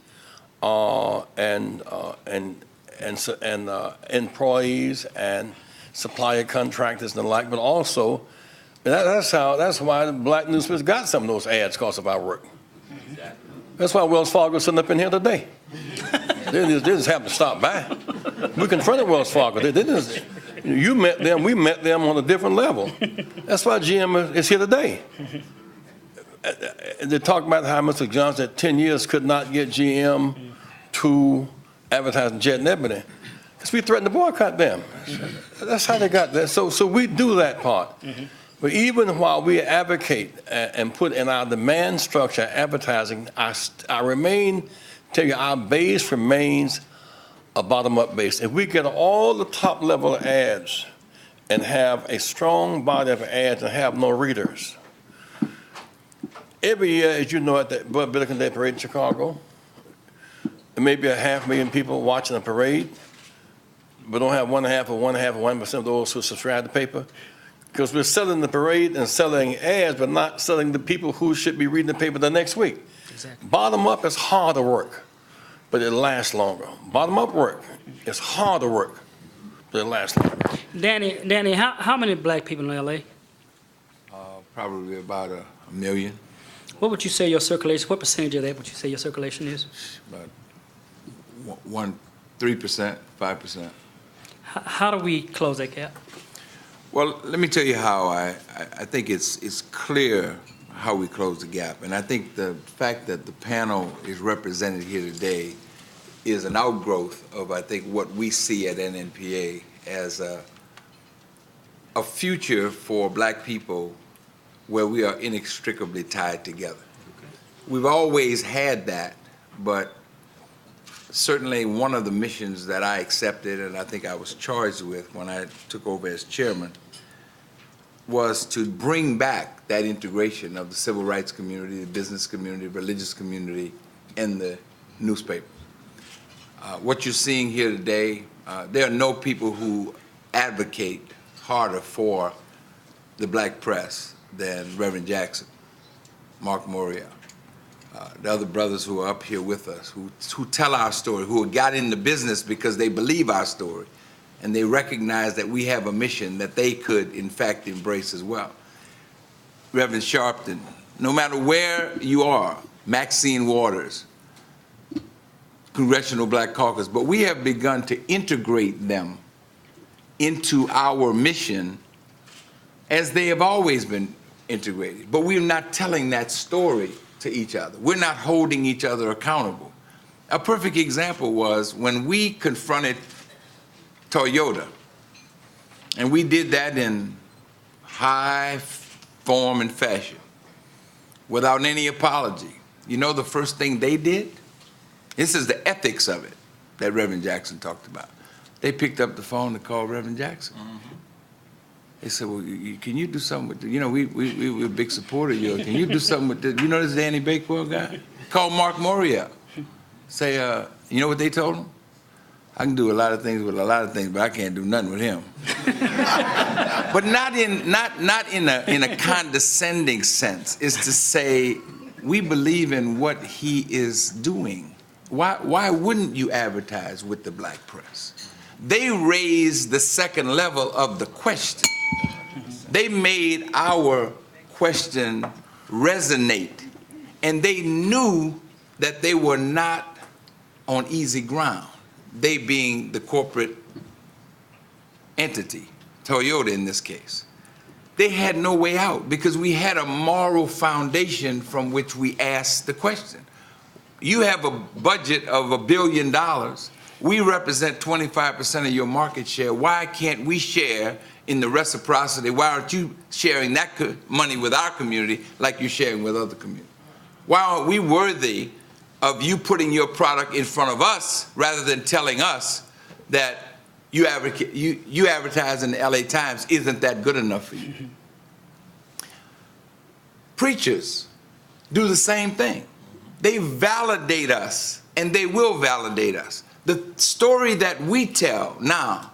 and employees and supplier contractors and the like, but also that's why the black newspapers got some of those ads because of our work. That's why Wells Fargo is sitting up in here today. They just happened to stop by. We confronted Wells Fargo. You met them, we met them on a different level. That's why GM is here today. They talk about how Mr. Johnson at 10 years could not get GM to advertise Jet and Ebony. Because we threatened to boycott them. That's how they got there. So we do that part. But even while we advocate and put in our demand structure advertising, our base remains a bottom-up base. If we get all the top-level ads and have a strong body of ads and have no readers, every year, as you know, at the Billiken Day Parade in Chicago, there may be 500,000 people watching a parade, but don't have 1% of those who subscribe to the paper. Because we're selling the parade and selling ads, but not selling the people who should be reading the paper the next week. Exactly. Bottom up is harder work, but it lasts longer. Bottom up work is harder work, but it lasts longer. Danny, how many black people in LA? Probably about a million. What would you say your circulation, what percentage of that would you say your circulation is? About 3%, 5%. How do we close that gap? Well, let me tell you how I think it's clear how we close the gap. And I think the fact that the panel is represented here today is an outgrowth of, I think, what we see at NNPA as a future for black people where we are inextricably tied together. Okay. We've always had that, but certainly one of the missions that I accepted and I think I was charged with when I took over as chairman was to bring back that integration of the civil rights community, the business community, religious community, and the newspaper. What you're seeing here today, there are no people who advocate harder for the black press than Reverend Jackson, Marc Morial, the other brothers who are up here with us, who tell our story, who got into business because they believe our story, and they recognize that we have a mission that they could, in fact, embrace as well. Reverend Sharpton, no matter where you are, Maxine Waters, Congressional Black Caucus, but we have begun to integrate them into our mission as they have always been integrated. But we're not telling that story to each other. We're not holding each other accountable. A perfect example was when we confronted Toyota, and we did that in high form and fashion, without any apology. You know the first thing they did? This is the ethics of it that Reverend Jackson talked about. They picked up the phone to call Reverend Jackson. They said, well, can you do something with we're a big supporter of yours. Can you do something with this? You know this Danny Bakewell guy? Call Marc Morial. Say, you know what they told him? I can do a lot of things with a lot of things, but I can't do nothing with him. But not in a condescending sense. It's to say, we believe in what he is doing. Why wouldn't you advertise with the black press? They raised the second level of the question. They made our question resonate, and they knew that they were not on easy ground. They being the corporate entity, Toyota in this case. They had no way out because we had a moral foundation from which we asked the question. You have a budget of $1 billion. We represent 25% of your market share. Why can't we share in the reciprocity? Why aren't you sharing that money with our community like you're sharing with other communities? Why aren't we worthy of you putting your product in front of us rather than telling us that you advertise in the LA Times isn't that good enough for you? Preachers do the same thing. They validate us, and they will validate us. The story that we tell now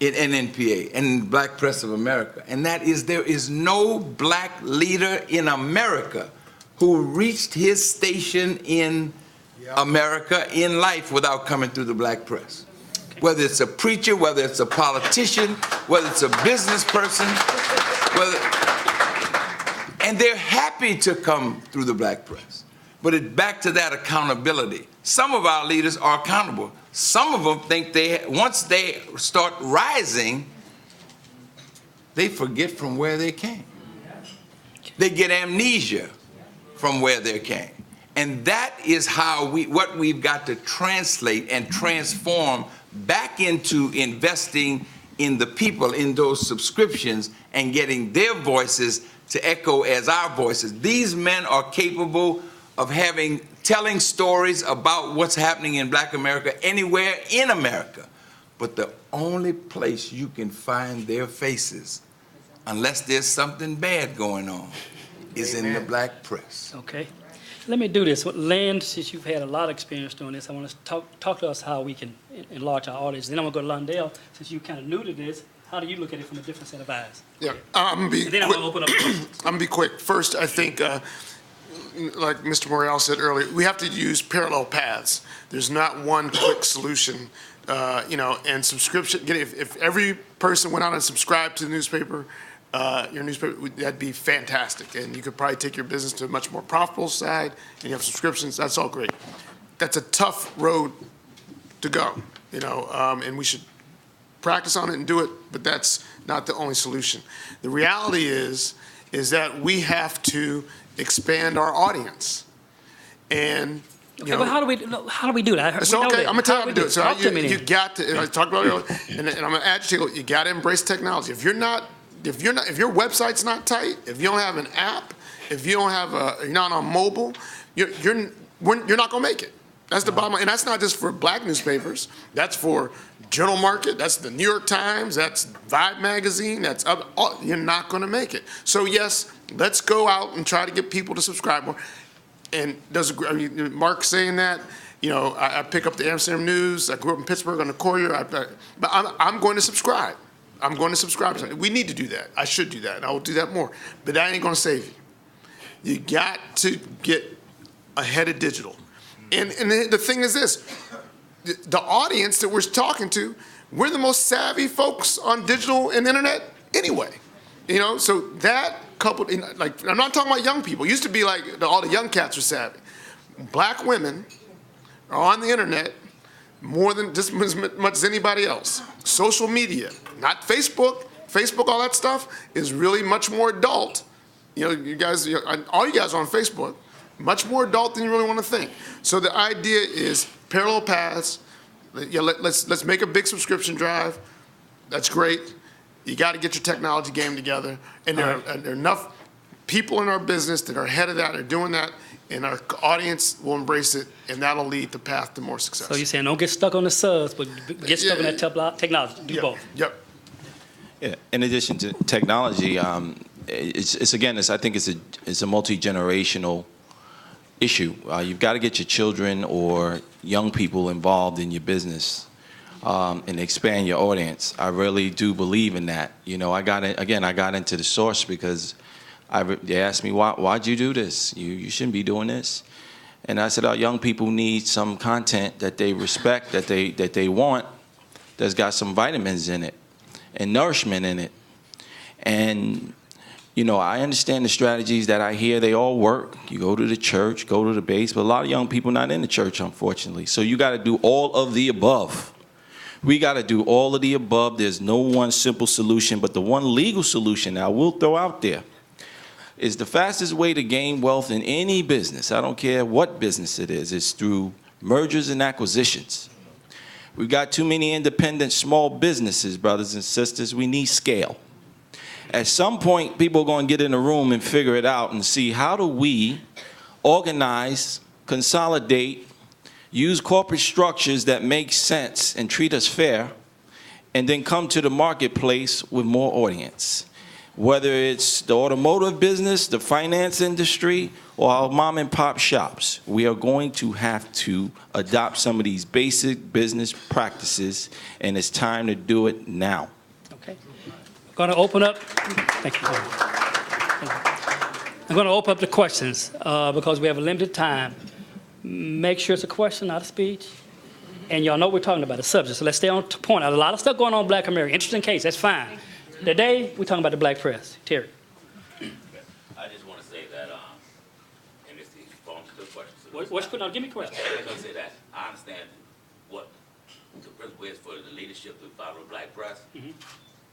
in NNPA and Black Press of America, and that is there is no black leader in America who reached his station in America in life without coming through the black press. Whether it's a preacher, whether it's a politician, whether it's a business person, and they're happy to come through the black press. But it's back to that accountability. Some of our leaders are accountable. Some of them think once they start rising, they forget from where they came. They get amnesia from where they came. And that is how what we've got to translate and transform back into investing in the people, in those subscriptions, and getting their voices to echo as our voices. These men are capable of telling stories about what's happening in Black America anywhere in America. But the only place you can find their faces, unless there's something bad going on, is in the black press. Okay. Let me do this. Len, since you've had a lot of experience doing this, I want to talk to us how we can enlarge our audience. Then I'm going to go to Londell. Since you're kind of new to this, how do you look at it from a different set of eyes? Yeah, I'm going to be then quick. I'm going to open up. I'm going to be quick. First, I think, like Mr. Morial said earlier, we have to use parallel paths. There's not one quick solution, and subscription. If every person went out and subscribed to the newspaper, your newspaper, that'd be fantastic. And you could probably take your business to a much more profitable side, and you have subscriptions. That's all great. That's a tough road to go, and we should practice on it and do it, but that's not the only solution. The reality is that we have to expand our audience. And okay, but how do we do that? It's okay. I'm gonna tell you how to do it. So Talk to me you got to. I talked about it earlier, and I'm gonna add to it. You got to embrace technology. If your website's not tight, if you don't have an app, if you don't have you're not on mobile, you're not gonna make it. That's the bottom line. And that's not just for black newspapers. That's for Journal Market. That's the New York Times. That's Vibe magazine. You're not going to make it. So yes, let's go out and try to get people to subscribe more. And Mark saying that, I pick up the Amsterdam News. I grew up in Pittsburgh on the Courier. But I'm going to subscribe. I'm going to subscribe. We need to do that. I should do that. And I will do that more. But that ain't going to save you. You got to get ahead of digital. And the thing is this, the audience that we're talking to, we're the most savvy folks on digital and internet anyway. So that coupled, I'm not talking about young people. It used to be like all the young cats are savvy. Black women are on the internet more than just as much as anybody else. Social media, not Facebook. Facebook, all that stuff is really much more adult. You know, you guys, all you guys are on Facebook, much more adult than you really want to think. So the idea is parallel paths. Yeah, let's make a big subscription drive. That's great. You got to get your technology game together, and there are enough people in our business that are ahead of that, are doing that, and our audience will embrace it, and that'll lead the path to more success. So you're saying don't get stuck on the subs, but get stuck on that technology. Do both. Yep. Yeah. In addition to technology, I think it's a multi-generational issue. You've got to get your children or young people involved in your business and expand your audience. I really do believe in that. You know, I got into the source because they asked me, why'd you do this? You shouldn't be doing this. And I said, our young people need some content that they respect, that they want, that's got some vitamins in it and nourishment in it. And you know, I understand the strategies that I hear, they all work. You go to the church, go to the base, but a lot of young people not in the church, unfortunately. So you got to do all of the above. We got to do all of the above. There's no one simple solution, but the one legal solution I will throw out there is the fastest way to gain wealth in any business. I don't care what business it is through mergers and acquisitions. We've got too many independent small businesses, brothers and sisters. We need scale. At some point, people are going to get in a room and figure it out and see how do we organize, consolidate, use corporate structures that make sense and treat us fair, and then come to the marketplace with more audience. Whether it's the automotive business, the finance industry, or our mom and pop shops, we are going to have to adopt some of these basic business practices, and it's time to do it now. Going to open up. Thank you. I'm going to open up the questions because we have a limited time. Make sure it's a question, not a speech. And y'all know what we're talking about, the subject. So let's stay on point. There's a lot of stuff going on in Black America. Interesting case. That's fine. Today we're talking about the black press. Terry. I just want to say that, and it's these phones to the questions. What's going on? Give me a question. I was going to say that I understand what the principle is for the leadership to follow the black press. Mm-hmm.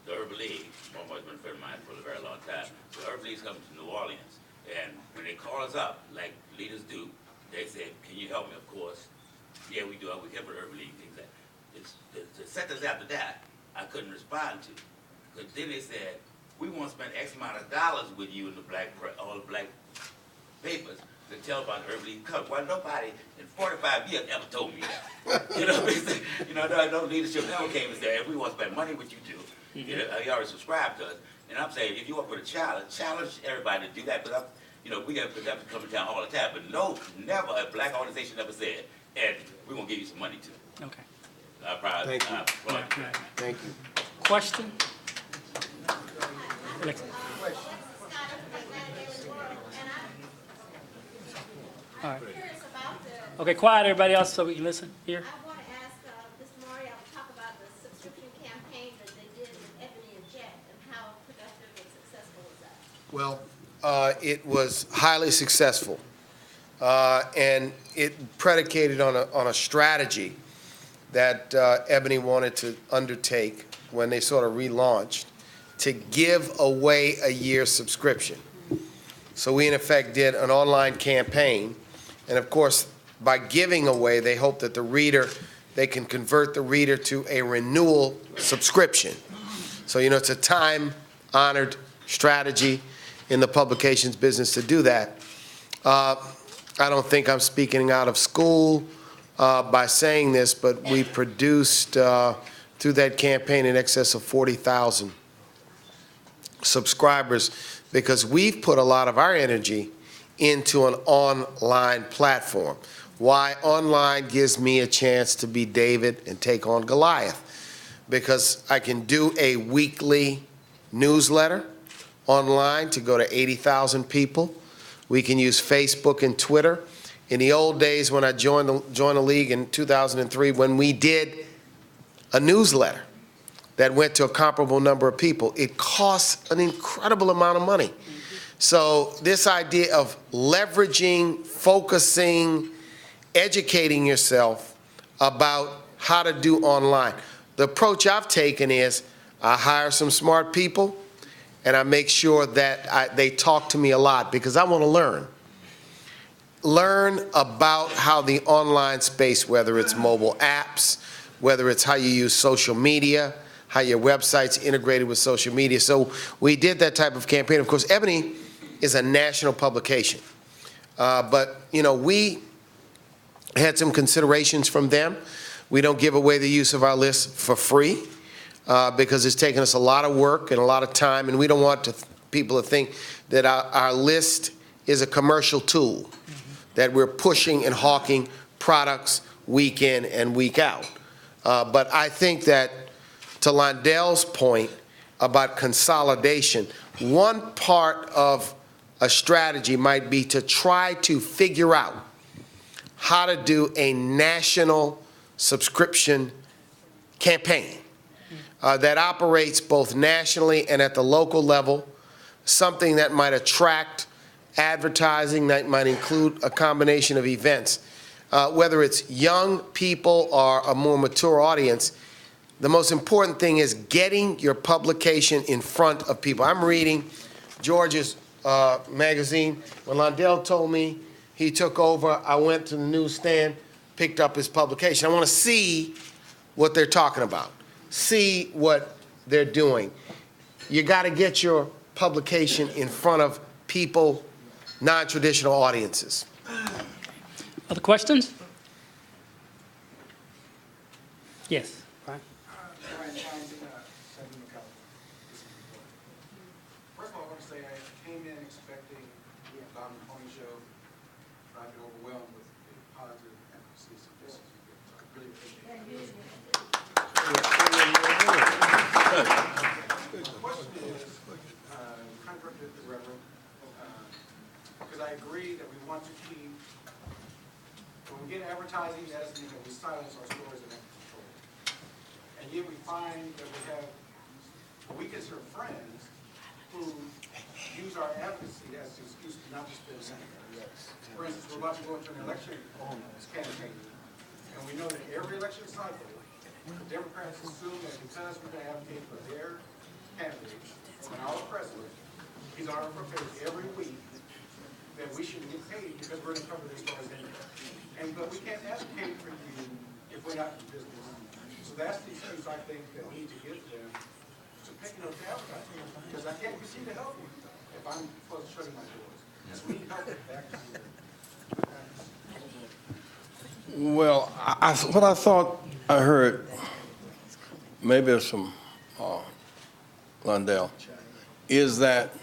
The Urban League, almost been a friend of mine for a very long time. The Urban League's coming to New Orleans, and when they call us up, like leaders do, they say, "Can you help me?" Of course, yeah, we do. We help the Urban League things like the sentence after that, I couldn't respond to, because then they said, "We want to spend X amount of dollars with you in the black press, all the black papers to tell about the Urban League Cup." Well, nobody in 45 years ever told me that. You know, no leadership ever came and said, "If we want to spend money with you too." You know, you already subscribe to us, and I'm saying if you up with a challenge everybody to do that. But we have to come to town all the time. But no, never a black organization ever said, "And we're gonna give you some money too." Okay. Thank you. Thank you. Question. Alexa. All right. Okay, quiet, everybody else, so we can listen here. I want to ask Mr. Morial to talk about the subscription campaign that they did with Ebony and Jet, and how productive and successful was that? Well, it was highly successful, and it predicated on a strategy that Ebony wanted to undertake when they sort of relaunched, to give away a year's subscription. So we, in effect, did an online campaign, and of course, by giving away, they hope that they can convert the reader to a renewal subscription. So, you know, it's a time-honored strategy in the publications business to do that. I don't think I'm speaking out of school by saying this, but we produced through that campaign in excess of 40,000 subscribers, because we've put a lot of our energy into an online platform. Why online gives me a chance to be David and take on Goliath, because I can do a weekly newsletter online to go to 80,000 people. We can use Facebook and Twitter. In the old days when I joined the league in 2003, when we did a newsletter that went to a comparable number of people, it costs an incredible amount of money. So this idea of leveraging, focusing, educating yourself about how to do online. The approach I've taken is I hire some smart people, and I make sure that they talk to me a lot because I want to learn. Learn about how the online space, whether it's mobile apps, whether it's how you use social media, how your website's integrated with social media. So we did that type of campaign. Of course, Ebony is a national publication. But, we had some considerations from them. We don't give away the use of our list for free because it's taken us a lot of work and a lot of time, and we don't want people to think that our list is a commercial tool, that we're pushing and hawking products week in and week out. But I think that, to Londell's point about consolidation, one part of a strategy might be to try to figure out how to do a national subscription campaign that operates both nationally and at the local level, something that might attract advertising, that might include a combination of events. Whether it's young people or a more mature audience, the most important thing is getting your publication in front of people. I'm reading George's magazine. When Londell told me he took over, I went to the newsstand, picked up his publication. I want to see what they're talking about, see what they're doing. You got to get your publication in front of people, non-traditional audiences. Other questions? Yes. Right. First of all, I want to say I came in expecting the Pony show, but I've been overwhelmed with the positive emphasis of this. So I really appreciate it. The question is, kind of directed to the Reverend, because I agree that we want to keep, when we get advertising, that doesn't mean that we silence our stories and have control. And yet we find that we have, we consider friends who use our advocacy as an excuse to not just spend money. For instance, we're about to go into an election campaign, and we know that every election cycle, the Democrats assume that because we're going to advocate for their candidate, and our president, he's on our front page every week, that we shouldn't get paid because we're going to cover their stories anyway. But we can't advocate for you if we're not in business. So that's the excuse I think that we need to give them to pick up the advertising. Because I can't continue to help you if I'm supposed to shut my doors. So we need help back to you. Well, what I thought I heard, maybe it's from Londell, is that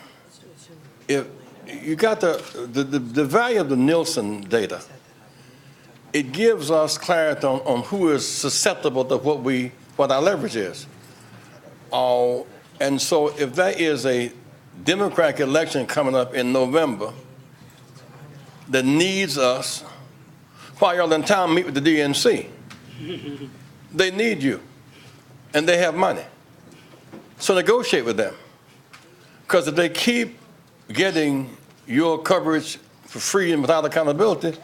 if you got the value of the Nielsen data, it gives us clarity on who is susceptible to what our leverage is. And so if there is a Democratic election coming up in November that needs us, while y'all in town meet with the DNC, they need you, and they have money. So negotiate with them. Because if they keep getting your coverage for free and without accountability,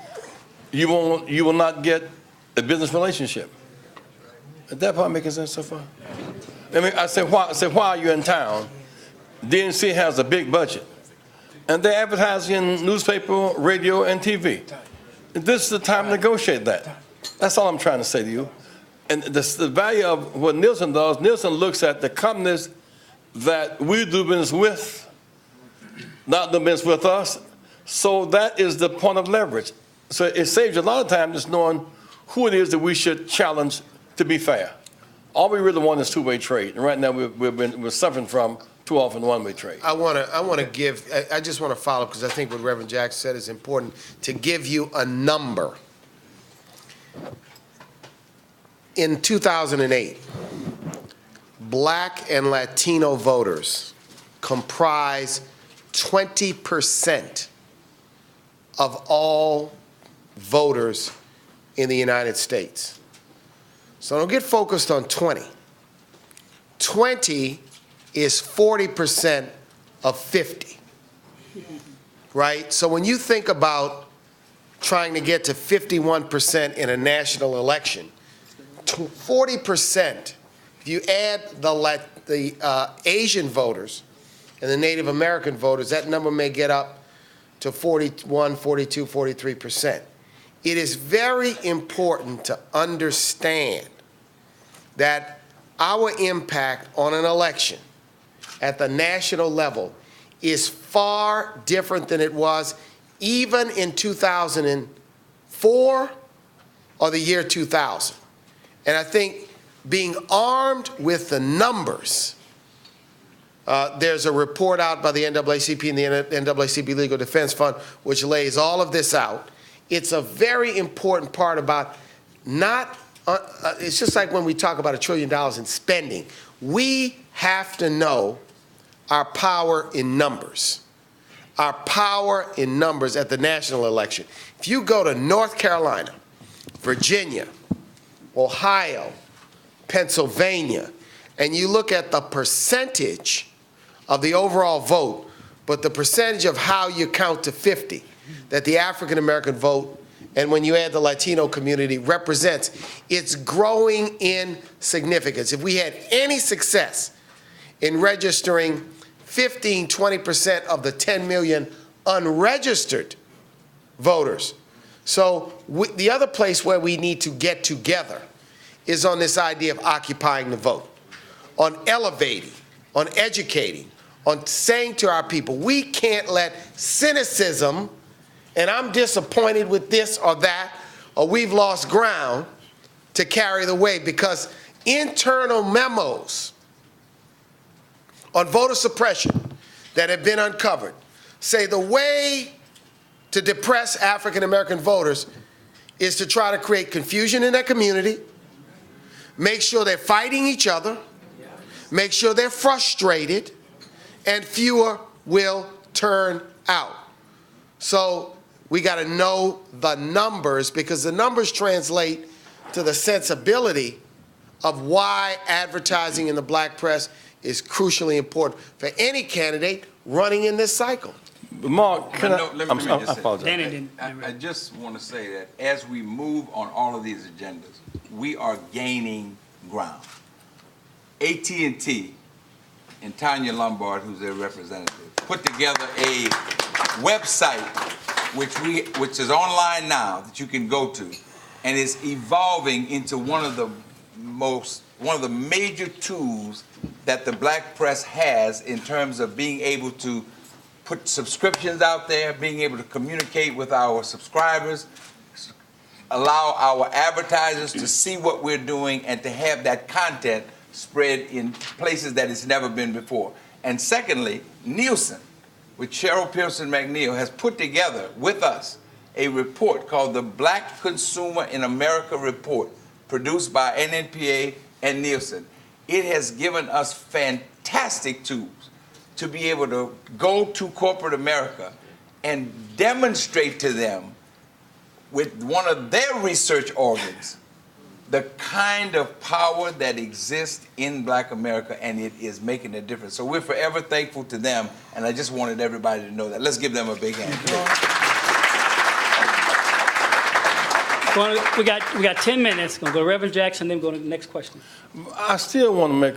you will not get a business relationship. Is that part making sense so far? I mean, I said, why are you in town? DNC has a big budget, and they advertise in newspaper, radio, and TV. This is the time to negotiate that. That's all I'm trying to say to you. And the value of what Nielsen does, Nielsen looks at the companies that we do business with, not do business with us. So that is the point of leverage. So it saves you a lot of time just knowing who it is that we should challenge to be fair. All we really want is two-way trade. And right now we're suffering from too often one-way trade. I just want to follow because I think what Reverend Jackson said is important to give you a number. In 2008, Black and Latino voters comprise 20% of all voters in the United States. So don't get focused on 20. 20 is 40% of 50, right? So when you think about trying to get to 51% in a national election, 40%, if you add the Asian voters and the Native American voters, that number may get up to 41, 42, 43%. It is very important to understand that our impact on an election at the national level is far different than it was even in 2004 or the year 2000. And I think being armed with the numbers, there's a report out by the NAACP and the NAACP Legal Defense Fund which lays all of this out. It's a very important part about not, it's just like when we talk about $1 trillion in spending. We have to know our power in numbers. Our power in numbers at the national election. If you go to North Carolina, Virginia, Ohio, Pennsylvania, and you look at the percentage of the overall vote, but the percentage of how you count to 50 that the African American vote, and when you add the Latino community, represents, it's growing in significance. If we had any success in registering 15, 20% of the 10 million unregistered voters. So the other place where we need to get together is on this idea of occupying the vote, on elevating, on educating, on saying to our people, we can't let cynicism, and I'm disappointed with this or that, or we've lost ground, to carry the weight, because internal memos on voter suppression that have been uncovered say the way to depress African American voters is to try to create confusion in their community, make sure they're fighting each other, make sure they're frustrated, and fewer will turn out. So we got to know the numbers, because the numbers translate to the sensibility of why advertising in the black press is crucially important for any candidate running in this cycle. Mark, can I apologize. I just want to say that as we move on all of these agendas, we are gaining ground. AT&T and Tanya Lombard, who's their representative, put together a website which is online now that you can go to, and is evolving into one of the major tools that the black press has in terms of being able to put subscriptions out there, being able to communicate with our subscribers, allow our advertisers to see what we're doing, and to have that content spread in places that it's never been before. And secondly, Nielsen, with Cheryl Pearson McNeil, has put together with us a report called the Black Consumer in America Report, produced by NNPA and Nielsen. It has given us fantastic tools to be able to go to corporate America and demonstrate to them with one of their research organs the kind of power that exists in black America, and it is making a difference. So we're forever thankful to them, and I just wanted everybody to know that. Let's give them a big hand. We got 10 minutes. Gonna go to Reverend Jackson, then go to the next question. I still want to make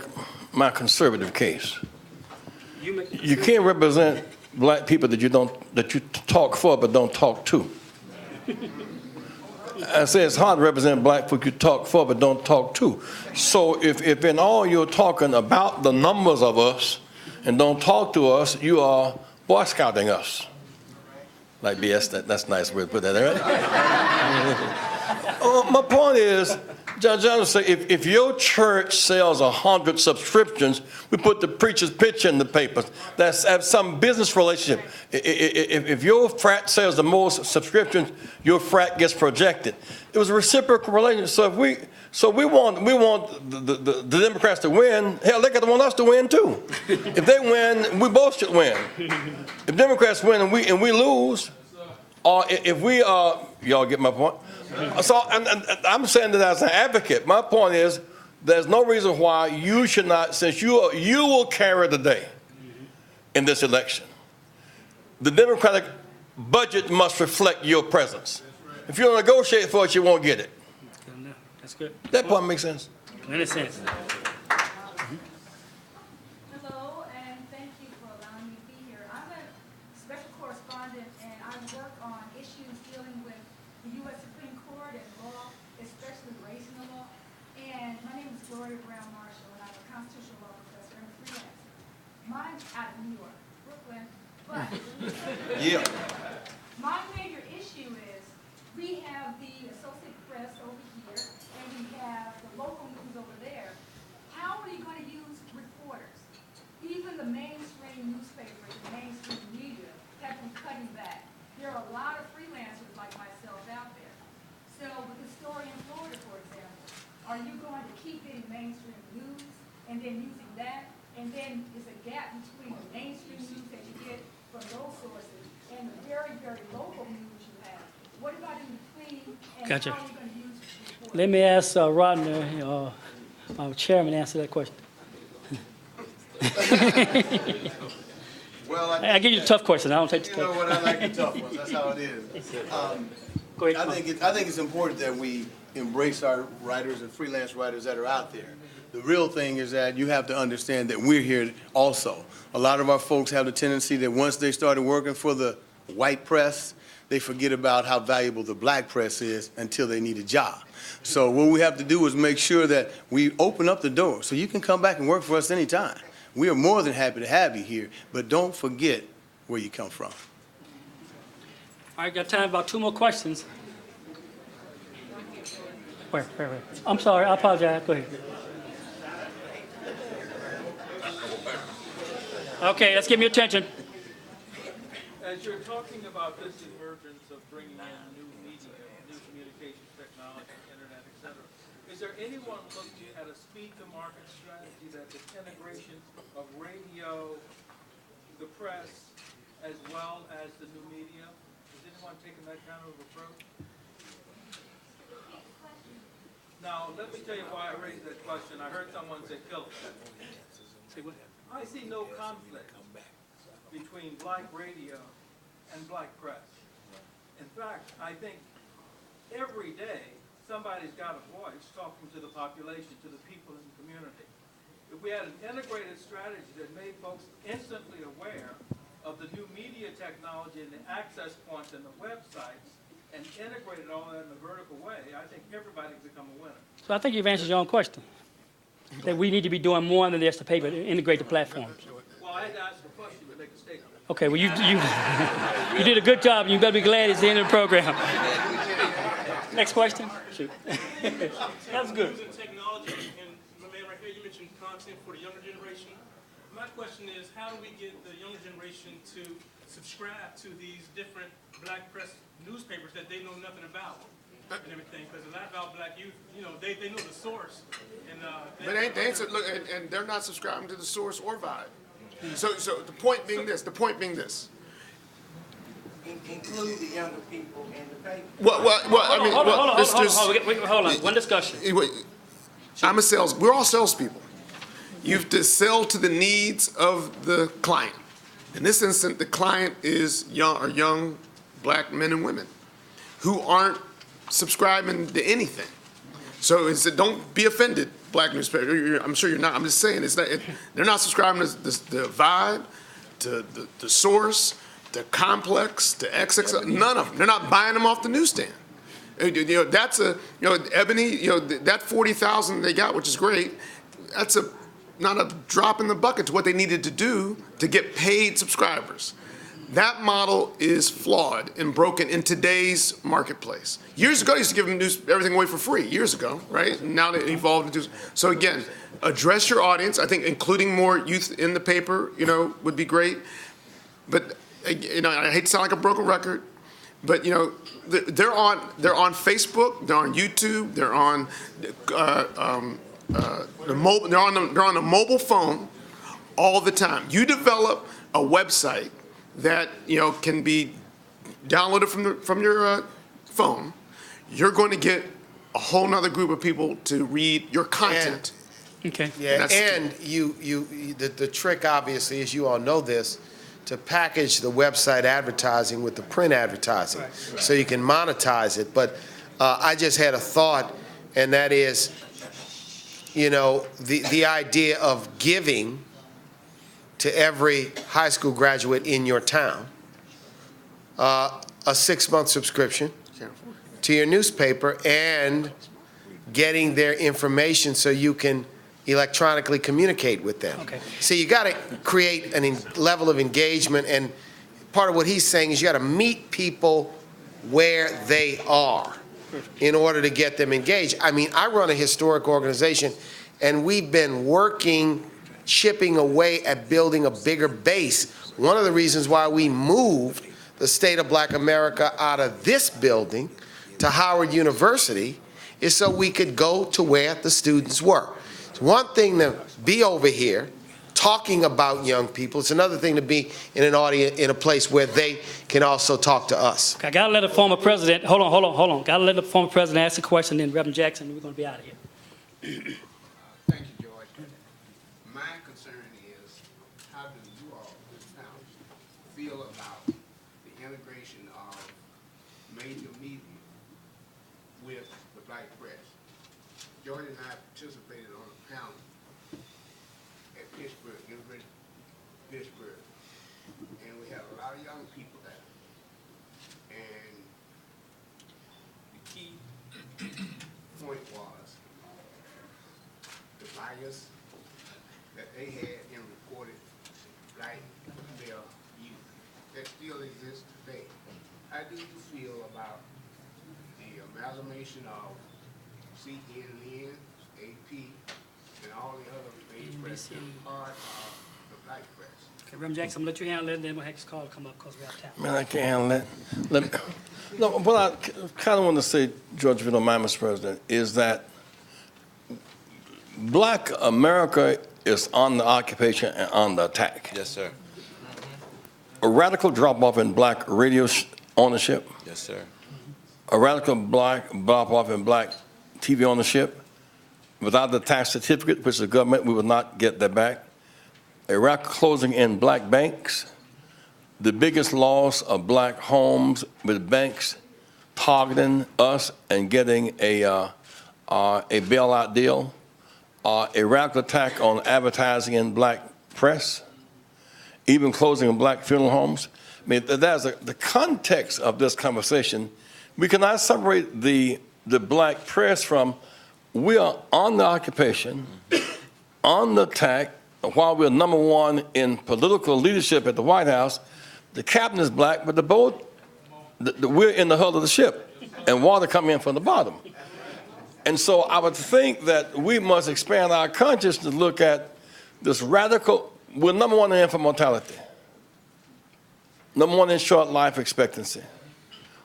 my conservative case. You can't represent black people that you talk for but don't talk to. I say it's hard to represent black folk you talk for but don't talk to. So if in all you're talking about the numbers of us and don't talk to us, you are Boy Scouting us. Like BS, that's a nice way to put that, right? My point is, Judge Johnson say, if your church sells 100 subscriptions, we put the preacher's picture in the papers. That's some business relationship. If your frat sells the most subscriptions, your frat gets projected. It was a reciprocal relationship. So we want the Democrats to win. Hell, they got to want us to win too. If they win, we both should win. If Democrats win and we lose, or if we y'all get my point. So and I'm saying that as an advocate. My point is, there's no reason why you should not, since you will carry the day in this election. The Democratic budget must reflect your presence. If you don't negotiate for it, you won't get it. That's good. That part makes sense. In a sense. Hello, and thank you for allowing me to be here. I'm a special correspondent, and I work on issues dealing with the U.S. Supreme Court and law, especially race in the law. And my name is Gloria Brown Marshall, and I'm a constitutional law professor and a freelancer. Mine's out of New York, Brooklyn, but Yeah. my major issue is we have the Associated Press over here, and we have the local news over there. How are you going to use reporters? Even the mainstream newspapers and mainstream media have been cutting back. There are a lot of freelancers like myself out there. So with the story in Florida, for example, are you going to keep getting mainstream news and then using that? And then is a gap between the mainstream news that you get from those sources and the very, very local news you have? What about in between, and Gotcha. how are you going to use reporters? Let me ask Rodner, our chairman, answer that question. Well, I give you the tough question. I don't take the You know tough. what, I like the tough ones, that's how it is. Go ahead. I think it's important that we embrace our writers and freelance writers that are out there. The real thing is that you have to understand that we're here also. A lot of our folks have the tendency that once they started working for the white press, they forget about how valuable the black press is until they need a job. So what we have to do is make sure that we open up the door so you can come back and work for us anytime. We are more than happy to have you here, but don't forget where you come from. All right, got time for about 2 more questions. Where? I'm sorry, I apologize. Go ahead. Okay, let's give me attention. As you're talking about this emergence of bringing in new media, new communications technology, internet, et cetera, is there anyone looking at a speed-to-market strategy that the integration of radio, the press, as well as the new media? Is anyone taking that kind of approach? Now, let me tell you why I raised that question. I heard someone say, kill it. Say what? I see no conflict between black radio and black press. In fact, I think every day somebody's got a voice talking to the population, to the people in the community. If we had an integrated strategy that made folks instantly aware of the new media technology and the access points and the websites and integrated all that in a vertical way, I think everybody can become a winner. So I think you've answered your own question. That we need to be doing more than just the paper, to integrate the platforms. Well, I had to ask a question to make a statement. Okay, well, you did a good job, and you better be glad it's the end of the program. Next question? Shoot. That was good. Using technology, and my man right here, you mentioned content for the younger generation. My question is, how do we get the younger generation to subscribe to these different black press newspapers that they know nothing about and everything? Because a lot about black youth, you know, they know the source. And, And they're not subscribing to the source or vibe. So the point being this, Include the younger people in the paper. Hold on. One discussion. We're all salespeople. You have to sell to the needs of the client. In this instance, the client is young black men and women who aren't subscribing to anything. So don't be offended, black newspaper. I'm sure you're not. I'm just saying they're not subscribing to the vibe, to the source, to Complex, to XX. None of them. They're not buying them off the newsstand. That's Ebony. That 40,000 they got, which is great. That's not a drop in the bucket to what they needed to do to get paid subscribers. That model is flawed and broken in today's marketplace. Years ago, you used to give them everything away for free, years ago, right? And now they evolved into, so again, address your audience. I think including more youth in the paper, would be great. But, I hate to sound like a broken record, but, they're on Facebook, they're on YouTube, they're on the mobile, they're on a mobile phone all the time. You develop a website that can be downloaded from your phone, you're going to get a whole nother group of people to read your content. Okay. Yeah, and the trick obviously, as you all know this, to package the website advertising with the print advertising, so you can monetize it. But I just had a thought and that is, you know, the idea of giving to every high school graduate in your town a 6-month subscription to your newspaper and getting their information so you can electronically communicate with them. Okay. So you got to create a level of engagement, and part of what he's saying is you got to meet people where they are in order to get them engaged. I mean, I run a historic organization, and we've been working, chipping away at building a bigger base. One of the reasons why we moved the State of Black America out of this building to Howard University is so we could go to where the students were. It's one thing to be over here talking about young people. It's another thing to be in an audience, in a place where they can also talk to us. I gotta let the former president, hold on. Gotta let the former president ask a question, then Reverend Jackson, we're gonna be out of here. Thank you, George. My concern is, how do you all, this town, feel about the integration of major media with the black press? George and I participated on a panel at Pittsburgh, University of Pittsburgh, and we had a lot of young people there. And the key point was the bias that they had in reported black male youth that still exists today. How do you feel about the amalgamation of CNN, AP, and all the other major press that are part of the black press? Okay, Reverend Jackson, I'm gonna let you handle it, and then we'll have this call come up because we're out of time. Man, I can't handle that. No, what I kind of want to say, George, if you don't mind, Mr. President, is that Black America is on the occupation and on the attack. Yes, sir. A radical drop-off in black radio ownership. Yes, sir. A radical drop-off in black TV ownership. Without the tax certificate, which the government, we will not get that back. A radical closing in black banks. The biggest loss of black homes with banks targeting us and getting a bailout deal. A radical attack on advertising in black press, even closing of black funeral homes. I mean, that's the context of this conversation. We cannot separate the black press from, we are on the occupation, on the attack. While we're number one in political leadership at the White House, the captain is black, but the boat, we're in the hull of the ship, and water coming in from the bottom. And so I would think that we must expand our consciousness to look at this radical, we're number one in infant mortality, number one in short life expectancy,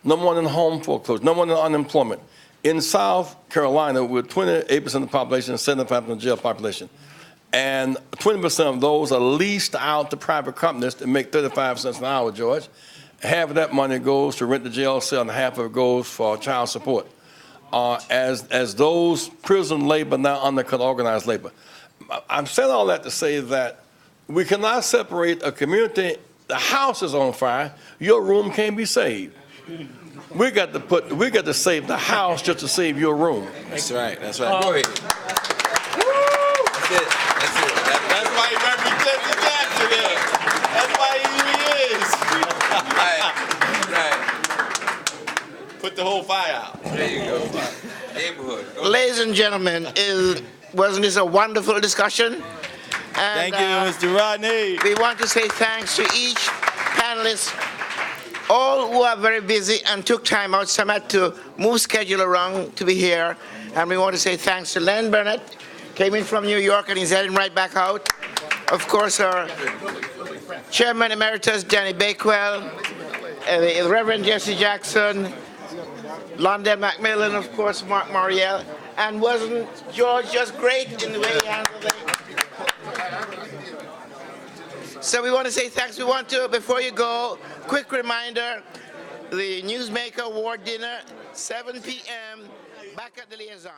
number one in home foreclosure, number one in unemployment. In South Carolina, we're 28% of the population and 75% of the jail population. And 20% of those are leased out to private companies to make 35 cents an hour, George. Half of that money goes to rent the jail cell and half of it goes for child support. As those prison labor now undercut organized labor. I'm saying all that to say that we cannot separate a community. The house is on fire. Your room can't be saved. We got to save the house just to save your room. That's right. That's right. Go ahead. That's it. That's it. That's why he represents the Jackson there. That's why he is. Right. Put the whole fire out. There you go. Neighborhood. Ladies and gentlemen, wasn't this a wonderful discussion? And, thank you, Mr. Rodney. We want to say thanks to each panelist, all who are very busy and took time out. Some had to move schedule around to be here. And we want to say thanks to Len Burnett, came in from New York and he's heading right back out. Of course, our Chairman Emeritus, Danny Bakewell, Reverend Jesse Jackson, London Macmillan, of course, Marc Morial. And wasn't George just great in the way he handled it? So we want to say thanks. We want to, before you go, quick reminder, the Newsmaker Award Dinner, 7 p.m., back at the Liaison.